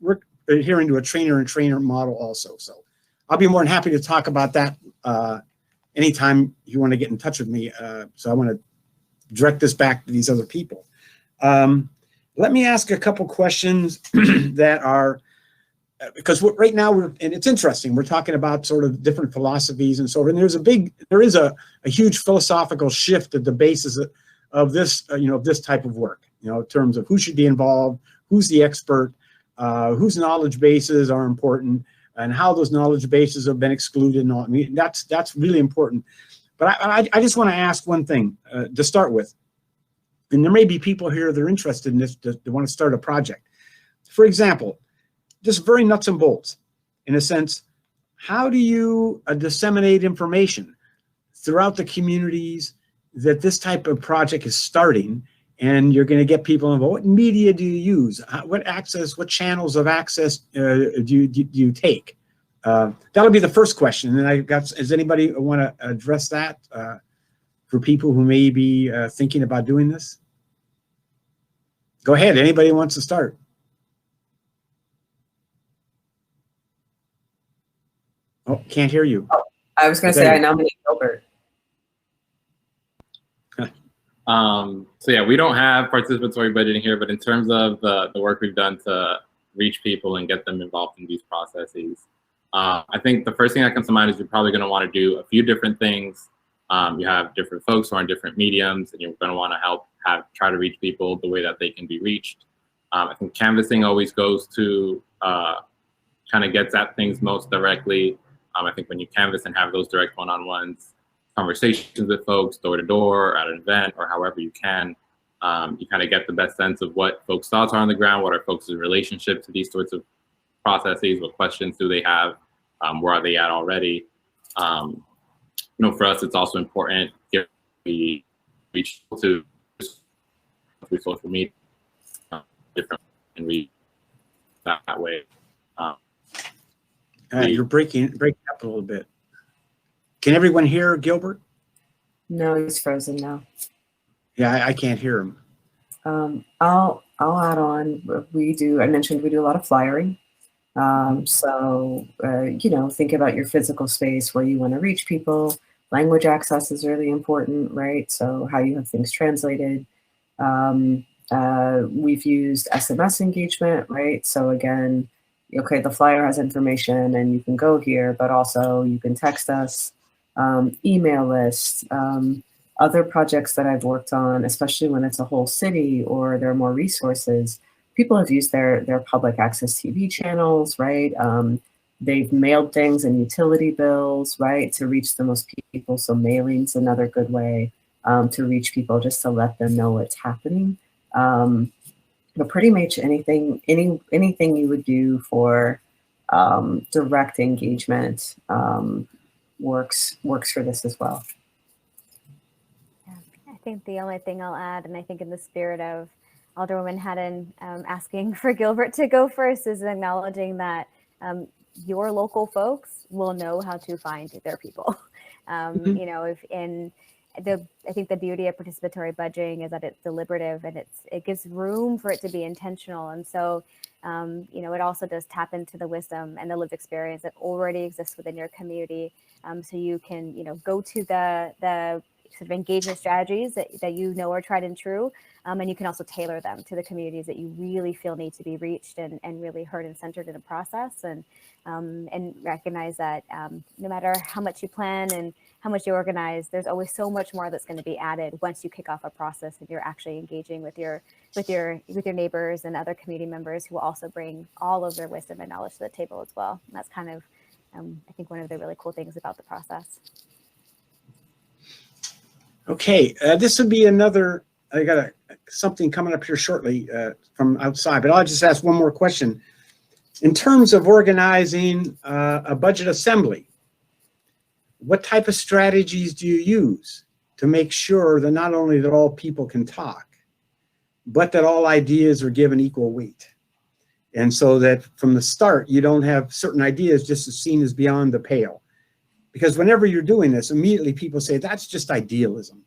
we're adhering to a trainer and trainer model also. So I'll be more than happy to talk about that anytime you want to get in touch with me. So I want to direct this back to these other people. Let me ask a couple questions that are, because right now and it's interesting, we're talking about sort of different philosophies and so on. And there is a huge philosophical shift at the basis of this, this type of work, in terms of who should be involved, who's the expert, whose knowledge bases are important, and how those knowledge bases have been excluded and all. I mean, that's really important. But I just want to ask one thing to start with. And there may be people here that are interested in this, that want to start a project. For example, just very nuts and bolts, in a sense, how do you disseminate information throughout the communities that this type of project is starting, and you're going to get people involved? What media do you use? What channels of access do you take? That'll be the first question. And does anybody want to address that for people who may be thinking about doing this? Go ahead. Anybody wants to start? Oh, can't hear you. Oh, I was going to say I nominate Gilbert. So yeah, we don't have participatory budgeting here, but in terms of the work we've done to reach people and get them involved in these processes, I think the first thing that comes to mind is you're probably going to want to do a few different things. You have different folks who are on different mediums, and you're going to want to try to reach people the way that they can be reached. I think canvassing always goes to kind of gets at things most directly. I think when you canvass and have those direct one-on-ones, conversations with folks, door to door, at an event, or however you can, you kind of get the best sense of what folks' thoughts are on the ground, what are folks' relationship to these sorts of processes, what questions do they have, where are they at already. For us, it's also important if we reach to through social media, different, and read that way. You're breaking up a little bit. Can everyone hear Gilbert? No, he's frozen now. Yeah, I can't hear him. I'll add on. I mentioned we do a lot of flyering. So think about your physical space where you want to reach people. Language access is really important, right? So how you have things translated. We've used SMS engagement, right? So again, okay, the flyer has information and you can go here, but also you can text us, email lists, other projects that I've worked on, especially when it's a whole city or there are more resources. People have used their public access TV channels, right? They've mailed things and utility bills, right, to reach the most people. So mailing's another good way to reach people, just to let them know what's happening. But pretty much anything you would do for direct engagement works for this as well. Yeah, I think the only thing I'll add, and I think in the spirit of Alderwoman Hadden asking for Gilbert to go first, is acknowledging that your local folks will know how to find their people. You know, I think the beauty of participatory budgeting is that it's deliberative and it gives room for it to be intentional. And so, you know, it also does tap into the wisdom and the lived experience that already exists within your community. So you can, you know, go to the sort of engagement strategies that you know are tried and true. And you can also tailor them to the communities that you really feel need to be reached and really heard and centered in a process. And recognize that no matter how much you plan and how much you organize, there's always so much more that's going to be added once you kick off a process and you're actually engaging with your neighbors and other community members who will also bring all of their wisdom and knowledge to the table as well. And that's kind of, I think, one of the really cool things about the process. Okay, this would be another, I got something coming up here shortly from outside, but I'll just ask one more question. In terms of organizing a budget assembly, what type of strategies do you use to make sure that not only that all people can talk, but that all ideas are given equal weight? And so that from the start, you don't have certain ideas just as seen as beyond the pale. Because whenever you're doing this, immediately people say, that's just idealism.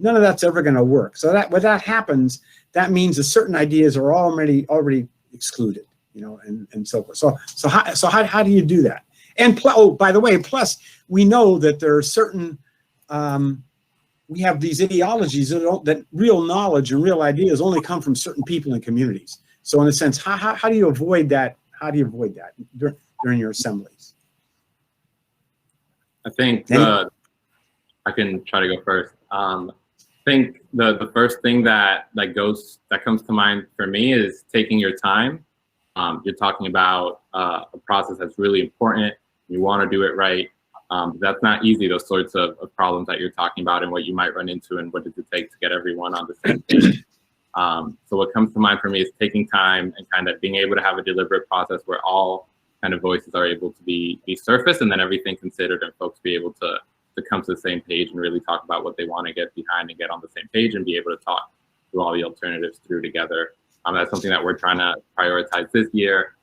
None of that's ever going to work. So that when that happens, that means that certain ideas are already excluded, you know, and so forth. So how do you do that? And oh, by the way, plus we know that there are certain we have these ideologies that real knowledge and real ideas only come from certain people and communities. So in a sense, how do you avoid that? How do you avoid that during your assemblies? I think I can try to go first. I think the first thing that comes to mind for me is taking your time. You're talking about a process that's really important. You want to do it right. That's not easy, those sorts of problems that you're talking about and what you might run into and what does it take to get everyone on the same page. So what comes to mind for me is taking time and kind of being able to have a deliberate process where all kind of voices are able to be surfaced and then everything considered and folks be able to come to the same page and really talk about what they want to get behind and get on the same page and be able to talk through all the alternatives through together. That's something that we're trying to prioritize this year,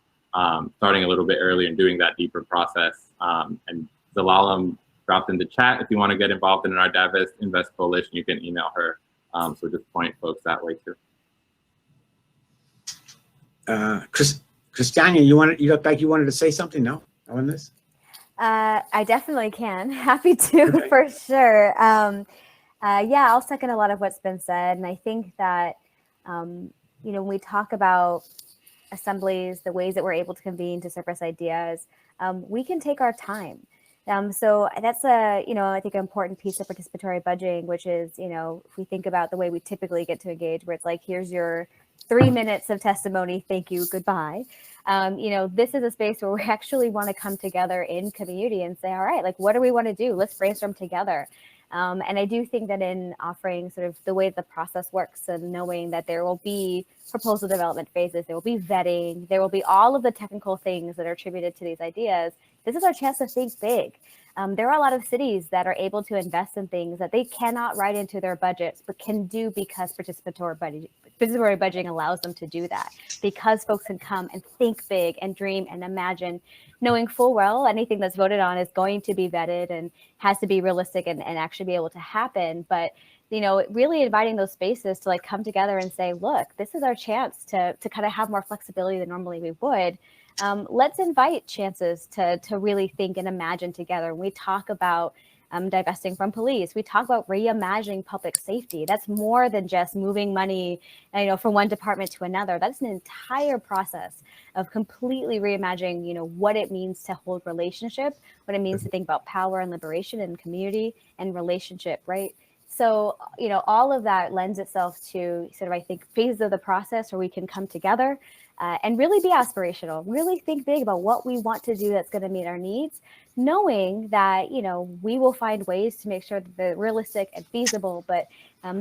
starting a little bit early and doing that deeper process. And Zalalem dropped in the chat. If you want to get involved in our Divest Invest Coalition, you can email her. So just point folks that way too. Kristania, you look like you wanted to say something, no? On this? I definitely can. Happy to, okay. For sure. Yeah, I'll second a lot of what's been said. And I think that, you know, when we talk about assemblies, the ways that we're able to convene to surface ideas, we can take our time. So that's you know, I think an important piece of participatory budgeting, which is, you know, if we think about the way we typically get to engage, where it's like, here's your 3 minutes of testimony, thank you, goodbye. You know, this is a space where we actually want to come together in community and say, all right, like, what do we want to do? Let's brainstorm together. And I do think that in offering sort of the way the process works and knowing that there will be proposal development phases, there will be vetting, there will be all of the technical things that are attributed to these ideas, this is our chance to think big. There are a lot of cities that are able to invest in things that they cannot write into their budgets, but can do because participatory budgeting allows them to do that. Because folks can come and think big and dream and imagine, knowing full well anything that's voted on is going to be vetted and has to be realistic and actually be able to happen. But, you know, really inviting those spaces to like come together and say, look, this is our chance to kind of have more flexibility than normally we would. Let's invite chances to really think and imagine together. When we talk about divesting from police. We talk about reimagining public safety. That's more than just moving money, from one department to another. That's an entire process of completely reimagining, what it means to hold relationship, what it means to think about power and liberation and community and relationship, right? So, all of that lends itself to sort of, I think, phases of the process where we can come together and really be aspirational, really think big about what we want to do that's going to meet our needs, knowing that, we will find ways to make sure that they're realistic and feasible. But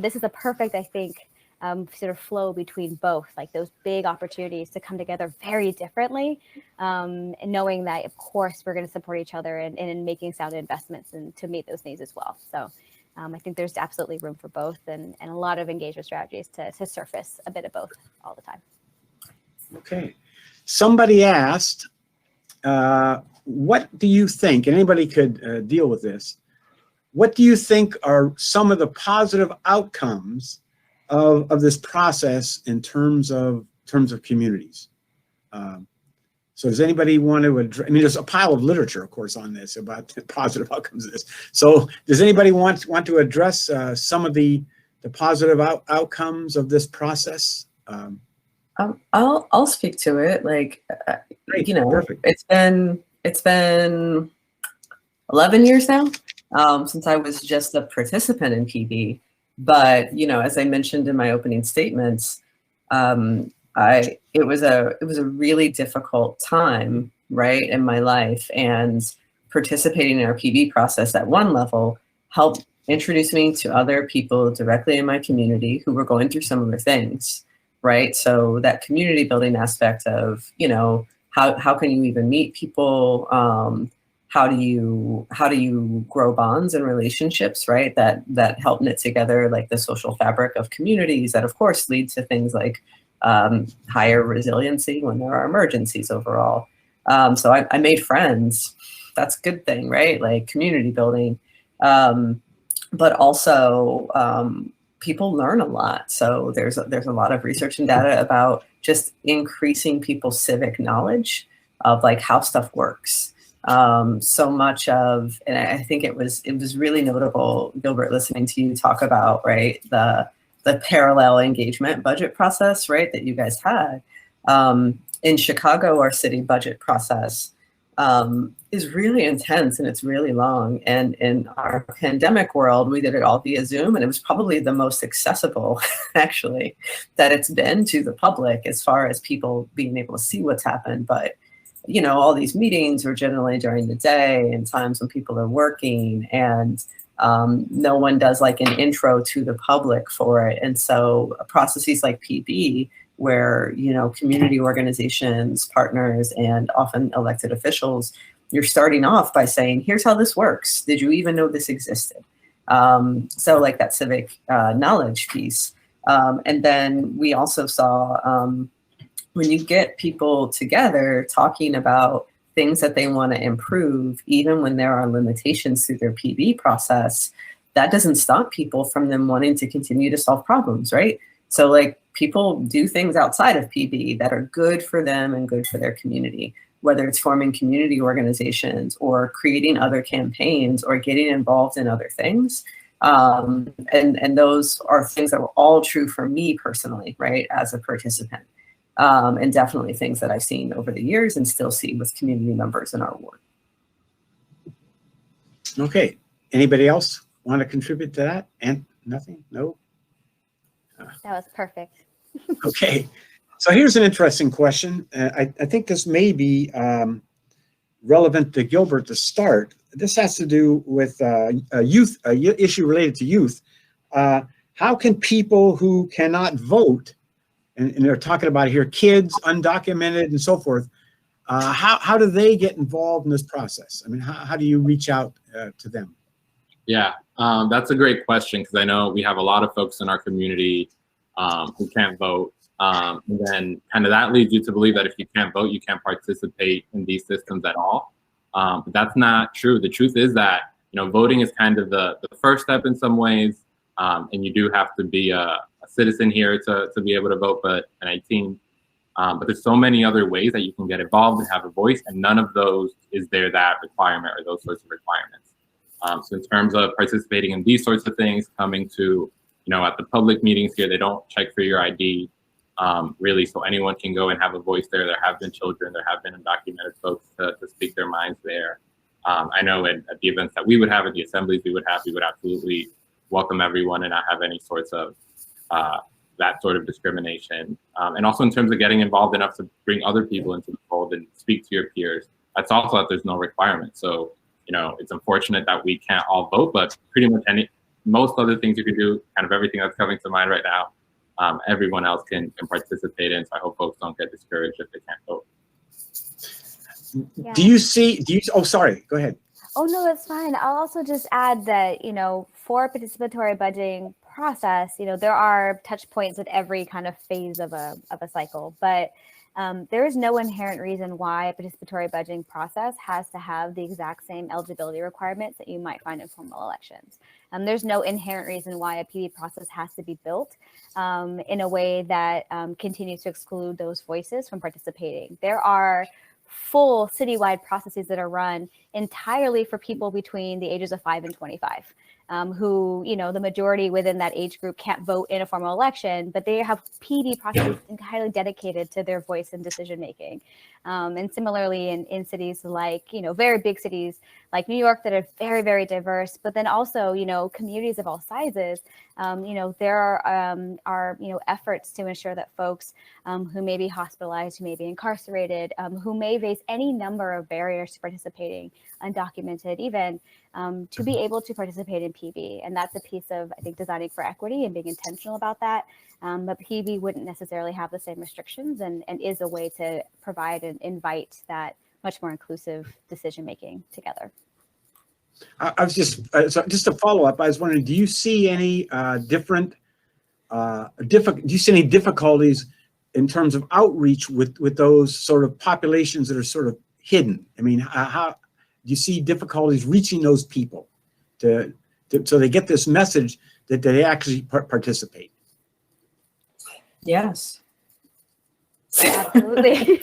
this is a perfect, I think, sort of flow between both, like those big opportunities to come together very differently, and knowing that, of course, we're going to support each other in making sound investments and to meet those needs as well. So I think there's absolutely room for both and a lot of engagement strategies to surface a bit of both all the time. Okay. Somebody asked, what do you think, and anybody could deal with this, what do you think are some of the positive outcomes of this process in terms of communities? So does anybody want to address, there's a pile of literature, of course, on this about the positive outcomes of this. So does anybody want to address some of the positive outcomes of this process? I'll speak to it. Like, Great, perfect. It's been 11 years now since I was just a participant in PB. But as I mentioned in my opening statements, it was a really difficult time, right, in my life, and participating in our PB process at one level helped introduce me to other people directly in my community who were going through similar things, right? So that community building aspect of, how can you even meet people? How do you grow bonds and relationships, right? That help knit together like the social fabric of communities that, of course, lead to things like higher resiliency when there are emergencies overall. So I made friends. That's a good thing, right? Like community building. But also people learn a lot. So there's a lot of research and data about just increasing people's civic knowledge of like how stuff works. So much of, and I think it was really notable, Gilbert, listening to you talk about, right, the parallel engagement budget process, right, that you guys had. In Chicago, our city budget process is really intense and it's really long. And in our pandemic world, we did it all via Zoom, and it was probably the most accessible, actually, that it's been to the public as far as people being able to see what's happened. But all these meetings are generally during the day and times when people are working, and no one does like an intro to the public for it. And so processes like PB, where, community organizations, partners, and often elected officials, you're starting off by saying, here's how this works. Did you even know this existed? So like that civic knowledge piece. And then we also saw when you get people together talking about things that they want to improve, even when there are limitations through their PB process, that doesn't stop people from them wanting to continue to solve problems, right? So like people do things outside of PB that are good for them and good for their community, whether it's forming community organizations or creating other campaigns or getting involved in other things. And those are things that were all true for me personally, right, as a participant. And definitely things that I've seen over the years and still see with community members in our ward. Okay. Anybody else want to contribute to that? And nothing? No? That was perfect. Okay. So here's an interesting question. I think this may be relevant to Gilbert to start. This has to do with a issue related to youth. How can people who cannot vote, and they're talking about here kids, undocumented, and so forth, how do they get involved in this process? I mean, how do you reach out to them? Yeah, that's a great question, because I know we have a lot of folks in our community who can't vote. And then kind of that leads you to believe that if you can't vote, you can't participate in these systems at all. But that's not true. The truth is that, voting is kind of the first step in some ways. And you do have to be a citizen here to be able to vote, but an 18. But there's so many other ways that you can get involved and have a voice, and none of those is there that requirement or those sorts of requirements. So in terms of participating in these sorts of things, coming to, at the public meetings here, they don't check for your ID, really, so anyone can go and have a voice there. There have been children, there have been undocumented folks to speak their minds there. I know at the events that we would have, at the assemblies we would absolutely welcome everyone and not have any sorts of that sort of discrimination. And also in terms of getting involved enough to bring other people into the fold and speak to your peers, that's also that there's no requirement. So, it's unfortunate that we can't all vote, but pretty much most other things you can do, kind of everything that's coming to mind right now, everyone else can participate in. So I hope folks don't get discouraged if they can't vote. Yeah. Oh, sorry, go ahead. Oh, no, that's fine. I'll also just add that, for participatory budgeting process, there are touch points with every kind of phase of a cycle, but there is no inherent reason why a participatory budgeting process has to have the exact same eligibility requirements that you might find in formal elections. There's no inherent reason why a PB process has to be built in a way that continues to exclude those voices from participating. There are full citywide processes that are run entirely for people between the ages of 5 and 25. Who, the majority within that age group can't vote in a formal election, but they have PD processes entirely dedicated to their voice and decision making. And similarly in cities like, very big cities like New York that are very, very diverse, but then also, communities of all sizes, there are efforts to ensure that folks who may be hospitalized, who may be incarcerated, who may face any number of barriers to participating, undocumented even, to be able to participate in PB. And that's a piece of, I think, designing for equity and being intentional about that. But PB wouldn't necessarily have the same restrictions and is a way to provide and invite that much more inclusive decision-making together. I was just to follow up, I was wondering, do you see any do you see any difficulties in terms of outreach with those sort of populations that are sort of hidden? I mean, how do you see difficulties reaching those people so they get this message that they actually participate? Yes. Absolutely.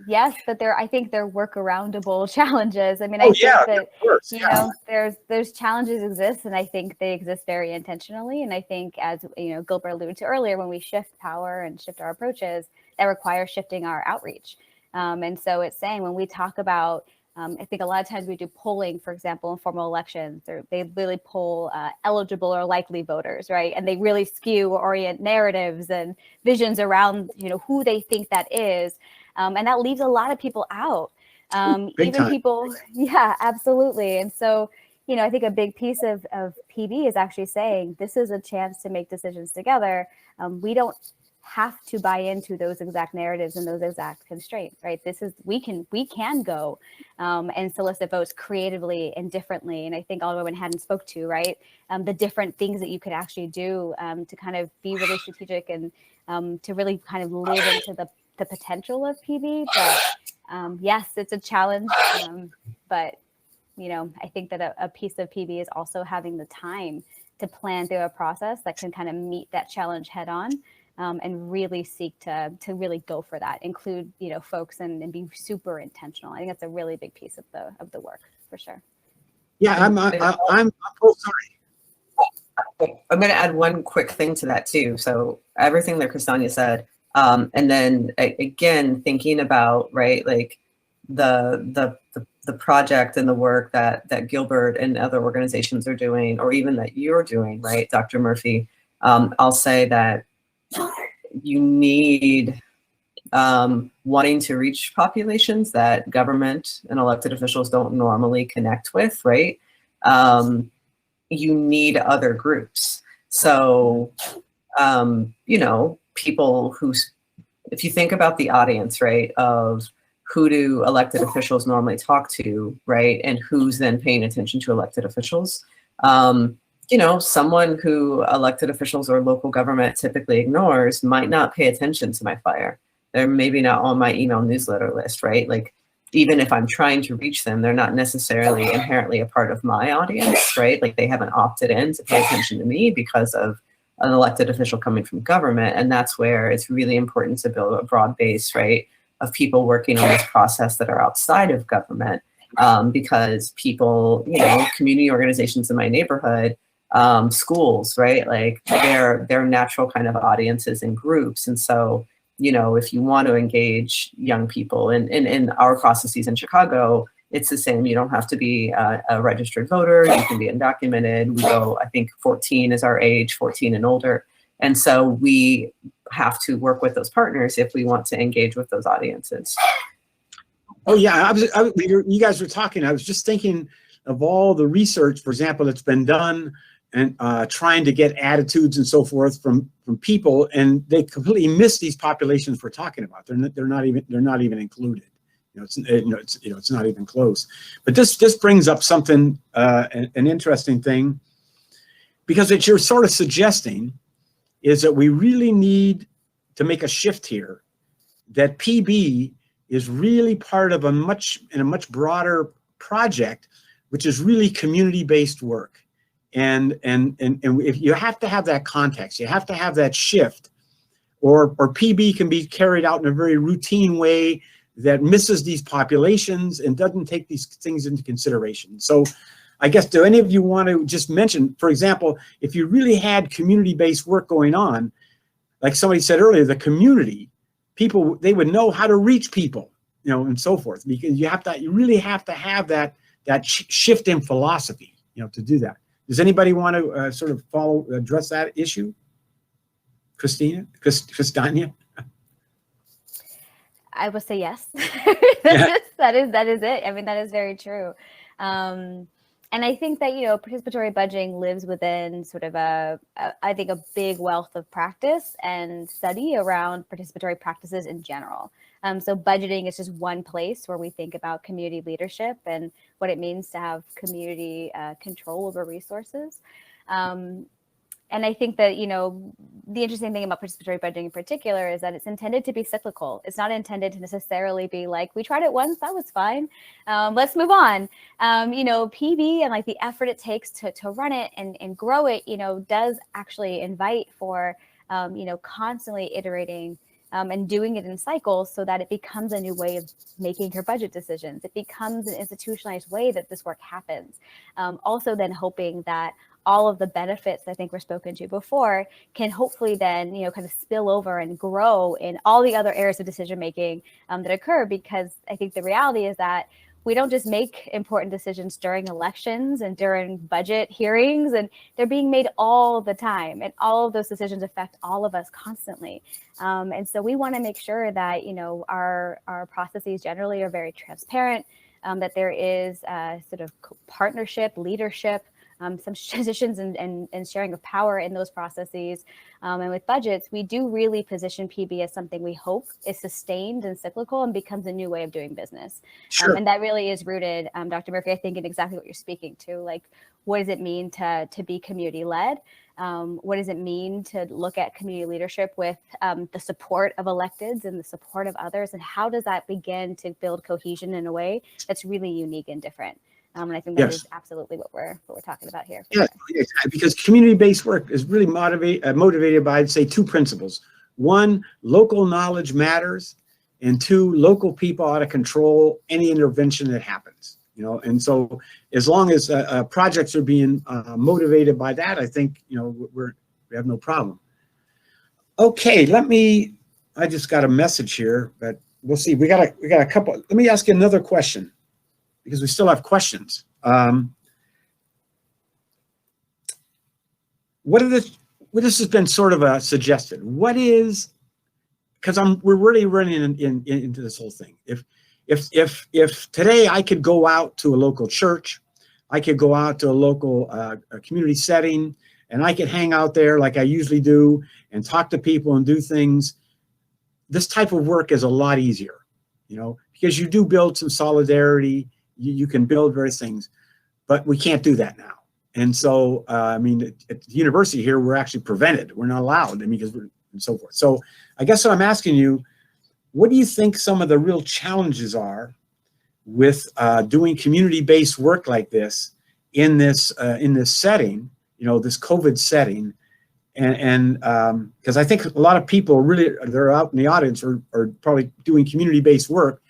Yes, but I think they're workaroundable challenges. I mean, I think that, of course, there's challenges exist, and I think they exist very intentionally. And I think, as Gilbert alluded to earlier, when we shift power and shift our approaches, that requires shifting our outreach. And so it's saying when we talk about, I think a lot of times we do polling, for example, in formal elections, they really poll eligible or likely voters, right? And they really skew or orient narratives and visions around, who they think that is. And that leaves a lot of people out. Even time. people, yeah, absolutely. And so, I think a big piece of PB is actually saying this is a chance to make decisions together. We don't have to buy into those exact narratives and those exact constraints, right? We can go and solicit votes creatively and differently. And I think Alderwoman Hadden spoke to, right? The different things that you could actually do to kind of be really strategic and to really kind of live into the potential of PB. But yes, it's a challenge. But, I think that a piece of PB is also having the time to plan through a process that can kind of meet that challenge head on. And really seek to really go for that, include folks and be super intentional. I think that's a really big piece of the work for sure. Yeah, I'm oh, sorry. I'm going to add one quick thing to that too. So everything that Kristania said, and then again thinking about like the project and the work that Gilbert and other organizations are doing, or even that you're doing, right, Dr. Murphy. I'll say that you need wanting to reach populations that government and elected officials don't normally connect with, right? You need other groups. So, people if you think about the audience, right, of who do elected officials normally talk to, right, and who's then paying attention to elected officials, someone who elected officials or local government typically ignores might not pay attention to my flyer. They're maybe not on my email newsletter list, right? Like, even if I'm trying to reach them, they're not necessarily inherently a part of my audience, right? Like, they haven't opted in to pay attention to me because of an elected official coming from government. And that's where it's really important to build a broad base, right, of people working on this process that are outside of government. because people, you know, community organizations in my neighborhood, schools, right? Like they're natural kind of audiences and groups. And so, you know, if you want to engage young people in our processes in Chicago, it's the same. You don't have to be a registered voter. You can be undocumented. We go, I think 14 is our age, 14 and older. And so we have to work with those partners if we want to engage with those audiences. Oh yeah, you guys were talking. I was just thinking of all the research, for example, that's been done and trying to get attitudes and so forth from people, and they completely miss these populations we're talking about. They're not even included. It's not even close. But this brings up something, an interesting thing, because what you're sort of suggesting is that we really need to make a shift here, that PB is really part of a much broader project, which is really community-based work. And if you have to have that context, you have to have that shift, or PB can be carried out in a very routine way that misses these populations and doesn't take these things into consideration. So I guess, do any of you want to just mention, for example, if you really had community-based work going on, like somebody said earlier, the community, people, they would know how to reach people, and so forth, because you really have to have that shift in philosophy, to do that. Does anybody want to sort of address that issue? Kristania? I would say yes. Yeah. That is it. I mean, that is very true. And I think that, participatory budgeting lives within sort of I think a big wealth of practice and study around participatory practices in general. So budgeting is just one place where we think about community leadership and what it means to have community control over resources. And I think that, the interesting thing about participatory budgeting in particular is that it's intended to be cyclical. It's not intended to necessarily be like, we tried it once, that was fine. Let's move on. PB and like the effort it takes to run it and grow it, does actually invite for, constantly iterating and doing it in cycles so that it becomes a new way of making your budget decisions. It becomes an institutionalized way that this work happens. Also then hoping that all of the benefits I think were spoken to before can hopefully then, kind of spill over and grow in all the other areas of decision making that occur, because I think the reality is that we don't just make important decisions during elections and during budget hearings, and they're being made all the time, and all of those decisions affect all of us constantly. And so we want to make sure that, our processes generally are very transparent, that there is sort of partnership, leadership, some transitions and sharing of power in those processes. And with budgets, we do really position PB as something we hope is sustained and cyclical and becomes a new way of doing business. Sure. And that really is rooted, Dr. Murphy, I think, in exactly what you're speaking to. Like, what does it mean to be community-led? What does it mean to look at community leadership with the support of electeds and the support of others? And how does that begin to build cohesion in a way that's really unique and different? And I think that Yes. is absolutely what we're talking about here. Yeah, because community-based work is really motivated by, I'd say, two principles. One, local knowledge matters, and two, local people ought to control any intervention that happens. And so as long as projects are being motivated by that, I think we have no problem. Okay, I just got a message here, but we'll see. We got a couple. Let me ask you another question, because we still have questions. This has been sort of suggested. Because we're really running into this whole thing. If today I could go out to a local church, I could go out to a local community setting, and I could hang out there like I usually do and talk to people and do things, this type of work is a lot easier, because you do build some solidarity. You can build various things, but we can't do that now. And so, at the university here, we're actually prevented. We're not allowed, because and so forth. So I guess what I'm asking you, what do you think some of the real challenges are with doing community-based work like this in this setting, this COVID setting? And because I think a lot of people really, they're out in the audience are probably doing community-based work,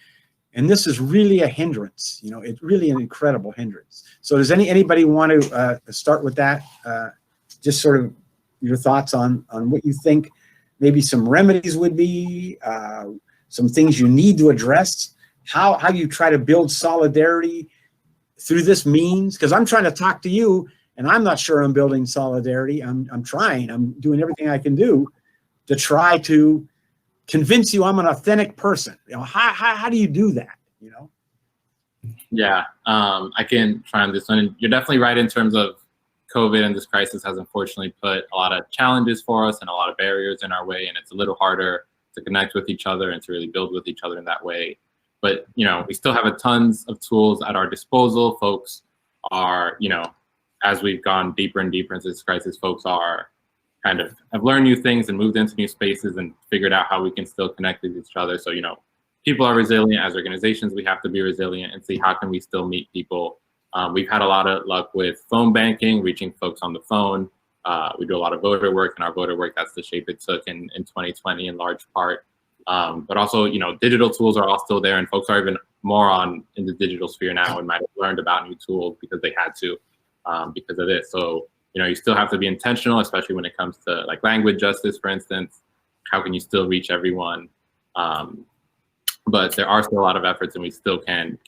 And this is really a hindrance. You know, it's really an incredible hindrance. So does anybody want to start with that? Just sort of your thoughts on what you think maybe some remedies would be, some things you need to address, how you try to build solidarity through this means. Because I'm trying to talk to you, and I'm not sure I'm building solidarity. I'm trying. I'm doing everything I can do to try to convince you I'm an authentic person. You know, how do you do that? You know? Yeah, I can try on this one. And you're definitely right in terms of COVID, and this crisis has unfortunately put a lot of challenges for us and a lot of barriers in our way, and it's a little harder to connect with each other and to really build with each other in that way. But, you know, we still have a tons of tools at our disposal. Folks are, you know, as we've gone deeper and deeper into this crisis, folks are kind of have learned new things and moved into new spaces and figured out how we can still connect with each other. So, you know, people are resilient. As organizations, we have to be resilient and see how can we still meet people. We've had a lot of luck with phone banking, reaching folks on the phone. We do a lot of voter work, and our voter work, that's the shape it took in 2020 in large part. But also, you know, digital tools are all still there, and folks are even more in the digital sphere now and might have learned about new tools because they had to because of this. So, you know, you still have to be intentional, especially when it comes to like language justice, for instance. How can you still reach everyone? But there are still a lot of efforts, and we still can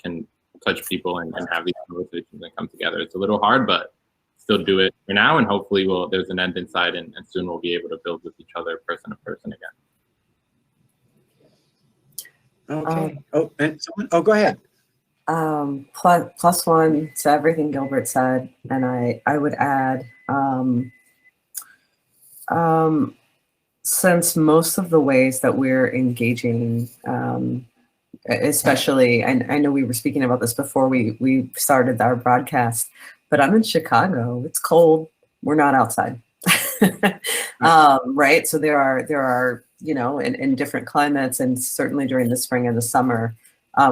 touch people and have these conversations and come together. It's a little hard, but still do it for now, and hopefully there's an end in sight, and soon we'll be able to build with each other person to person again. Okay. Go ahead. Plus one to everything Gilbert said, and I would add, since most of the ways that we're engaging, especially, I know we were speaking about this before we started our broadcast, but I'm in Chicago. It's cold. We're not outside. Right. So there are, you know, in different climates, and certainly during the spring and the summer,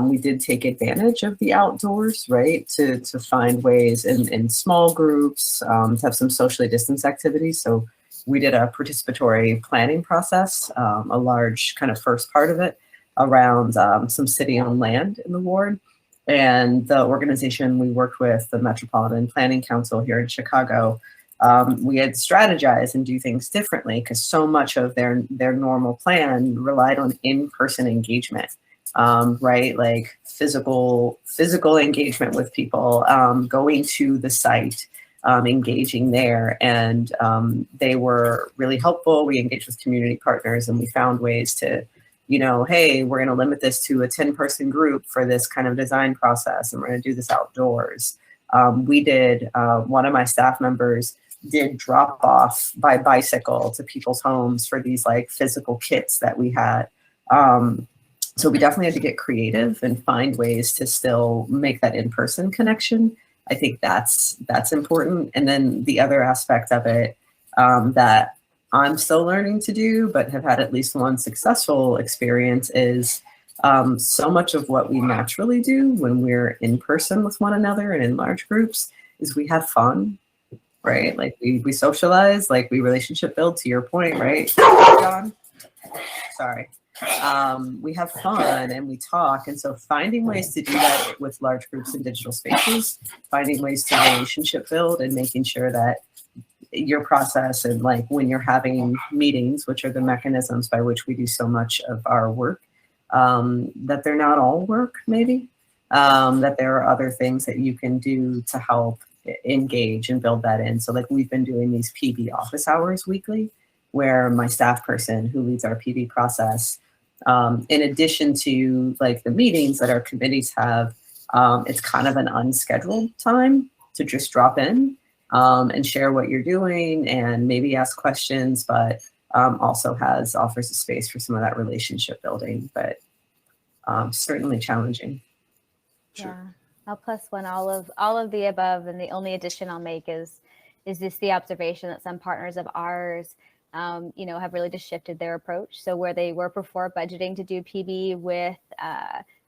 we did take advantage of the outdoors, right, to find ways in small groups, to have some socially distanced activities. So we did a participatory planning process, a large kind of first part of it around some city-owned land in the ward. And the organization we worked with, the Metropolitan Planning Council here in Chicago, we had strategized and do things differently because so much of their normal plan relied on in-person engagement, right? Like physical engagement with people, going to the site, engaging there. And they were really helpful. We engaged with community partners, and we found ways to, you know, hey, we're going to limit this to a 10-person group for this kind of design process, and we're going to do this outdoors. We did, one of my staff members did drop off by bicycle to people's homes for these like physical kits that we had. So we definitely had to get creative and find ways to still make that in-person connection. I think that's important. And then the other aspect of it that I'm still learning to do, but have had at least one successful experience is so much of what we naturally do when we're in person with one another and in large groups is we have fun, right? Like we socialize, like we relationship build, to your point, right, John? Sorry. We have fun and we talk. And so finding ways to do that with large groups in digital spaces, finding ways to relationship build and making sure that your process and like when you're having meetings, which are the mechanisms by which we do so much of our work, that they're not all work, maybe, that there are other things that you can do to help engage and build that in. So like we've been doing these PB office hours weekly, where my staff person who leads our PB process, in addition to like the meetings that our committees have, it's kind of an unscheduled time to just drop in and share what you're doing and maybe ask questions, but also offers a space for some of that relationship building, but certainly challenging. Yeah, I'll plus one all of the above, and the only addition I'll make is just the observation that some partners of ours, you know, have really just shifted their approach. So where they were before budgeting to do PB with,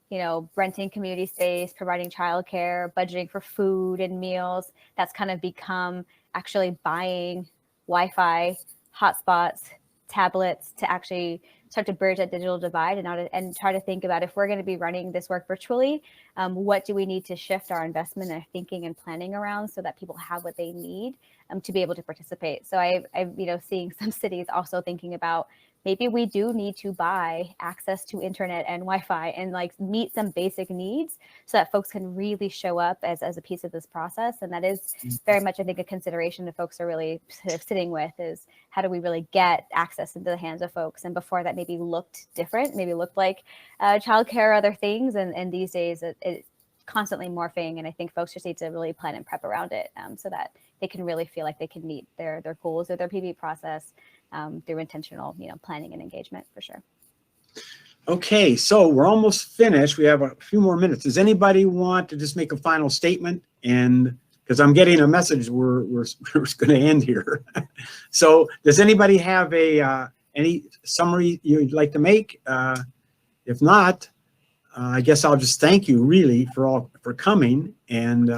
you know, renting community space, providing childcare, budgeting for food and meals, that's kind of become actually buying Wi-Fi, hotspots, tablets to actually start to bridge that digital divide and try to think about, if we're going to be running this work virtually, what do we need to shift our investment and thinking and planning around so that people have what they need to be able to participate. So I'm seeing some cities also thinking about, maybe we do need to buy access to internet and Wi-Fi and like meet some basic needs so that folks can really show up as a piece of this process. And that is very much, I think, a consideration that folks are really sitting with, is how do we really get access into the hands of folks? And before that maybe looked different, maybe looked like childcare or other things. And these days it's constantly morphing. And I think folks just need to really plan and prep around it so that they can really feel like they can meet their goals or their PB process through intentional, planning and engagement, for sure. Okay, so we're almost finished. We have a few more minutes. Does anybody want to just make a final statement? And because I'm getting a message, we're going to end here. So does anybody have any summary you'd like to make? If not, I guess I'll just thank you really for coming. And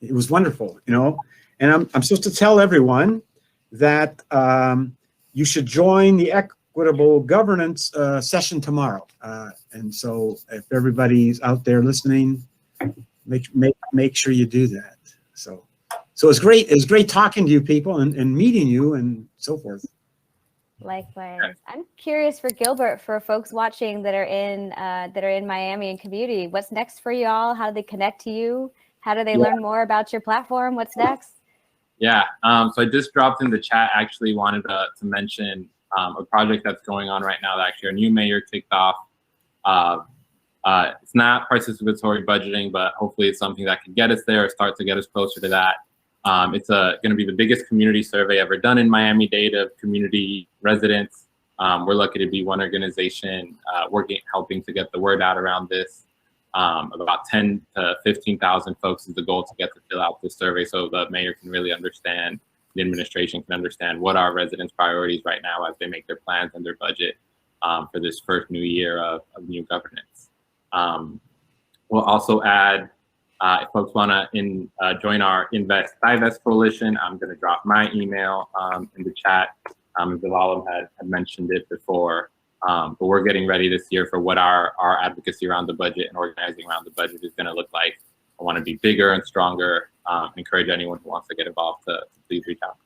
it was wonderful, And I'm supposed to tell everyone that you should join the equitable governance session tomorrow. And so if everybody's out there listening, make sure you do that. So it's great. It was great talking to you people and meeting you and so forth. Likewise. I'm curious for Gilbert, for folks watching that are in Miami and community, what's next for y'all? How do they connect to you? How do they learn more about your platform? What's next? Yeah, so I just dropped in the chat, actually wanted to mention a project that's going on right now that actually our new mayor kicked off. It's not participatory budgeting, but hopefully it's something that can get us there or start to get us closer to that. It's going to be the biggest community survey ever done in Miami-Dade of community residents. We're lucky to be one organization helping to get the word out around this. About 10 to 15,000 folks is the goal to get to fill out this survey, so the mayor can really understand, the administration can understand what our residents' priorities right now as they make their plans and their budget for this first new year of new governance. We'll also add, if folks want to join our Invest Divest Coalition, I'm going to drop my email in the chat. Bilal had mentioned it before. But we're getting ready this year for what our advocacy around the budget and organizing around the budget is going to look like. I want to be bigger and stronger. Encourage anyone who wants to get involved to please reach out.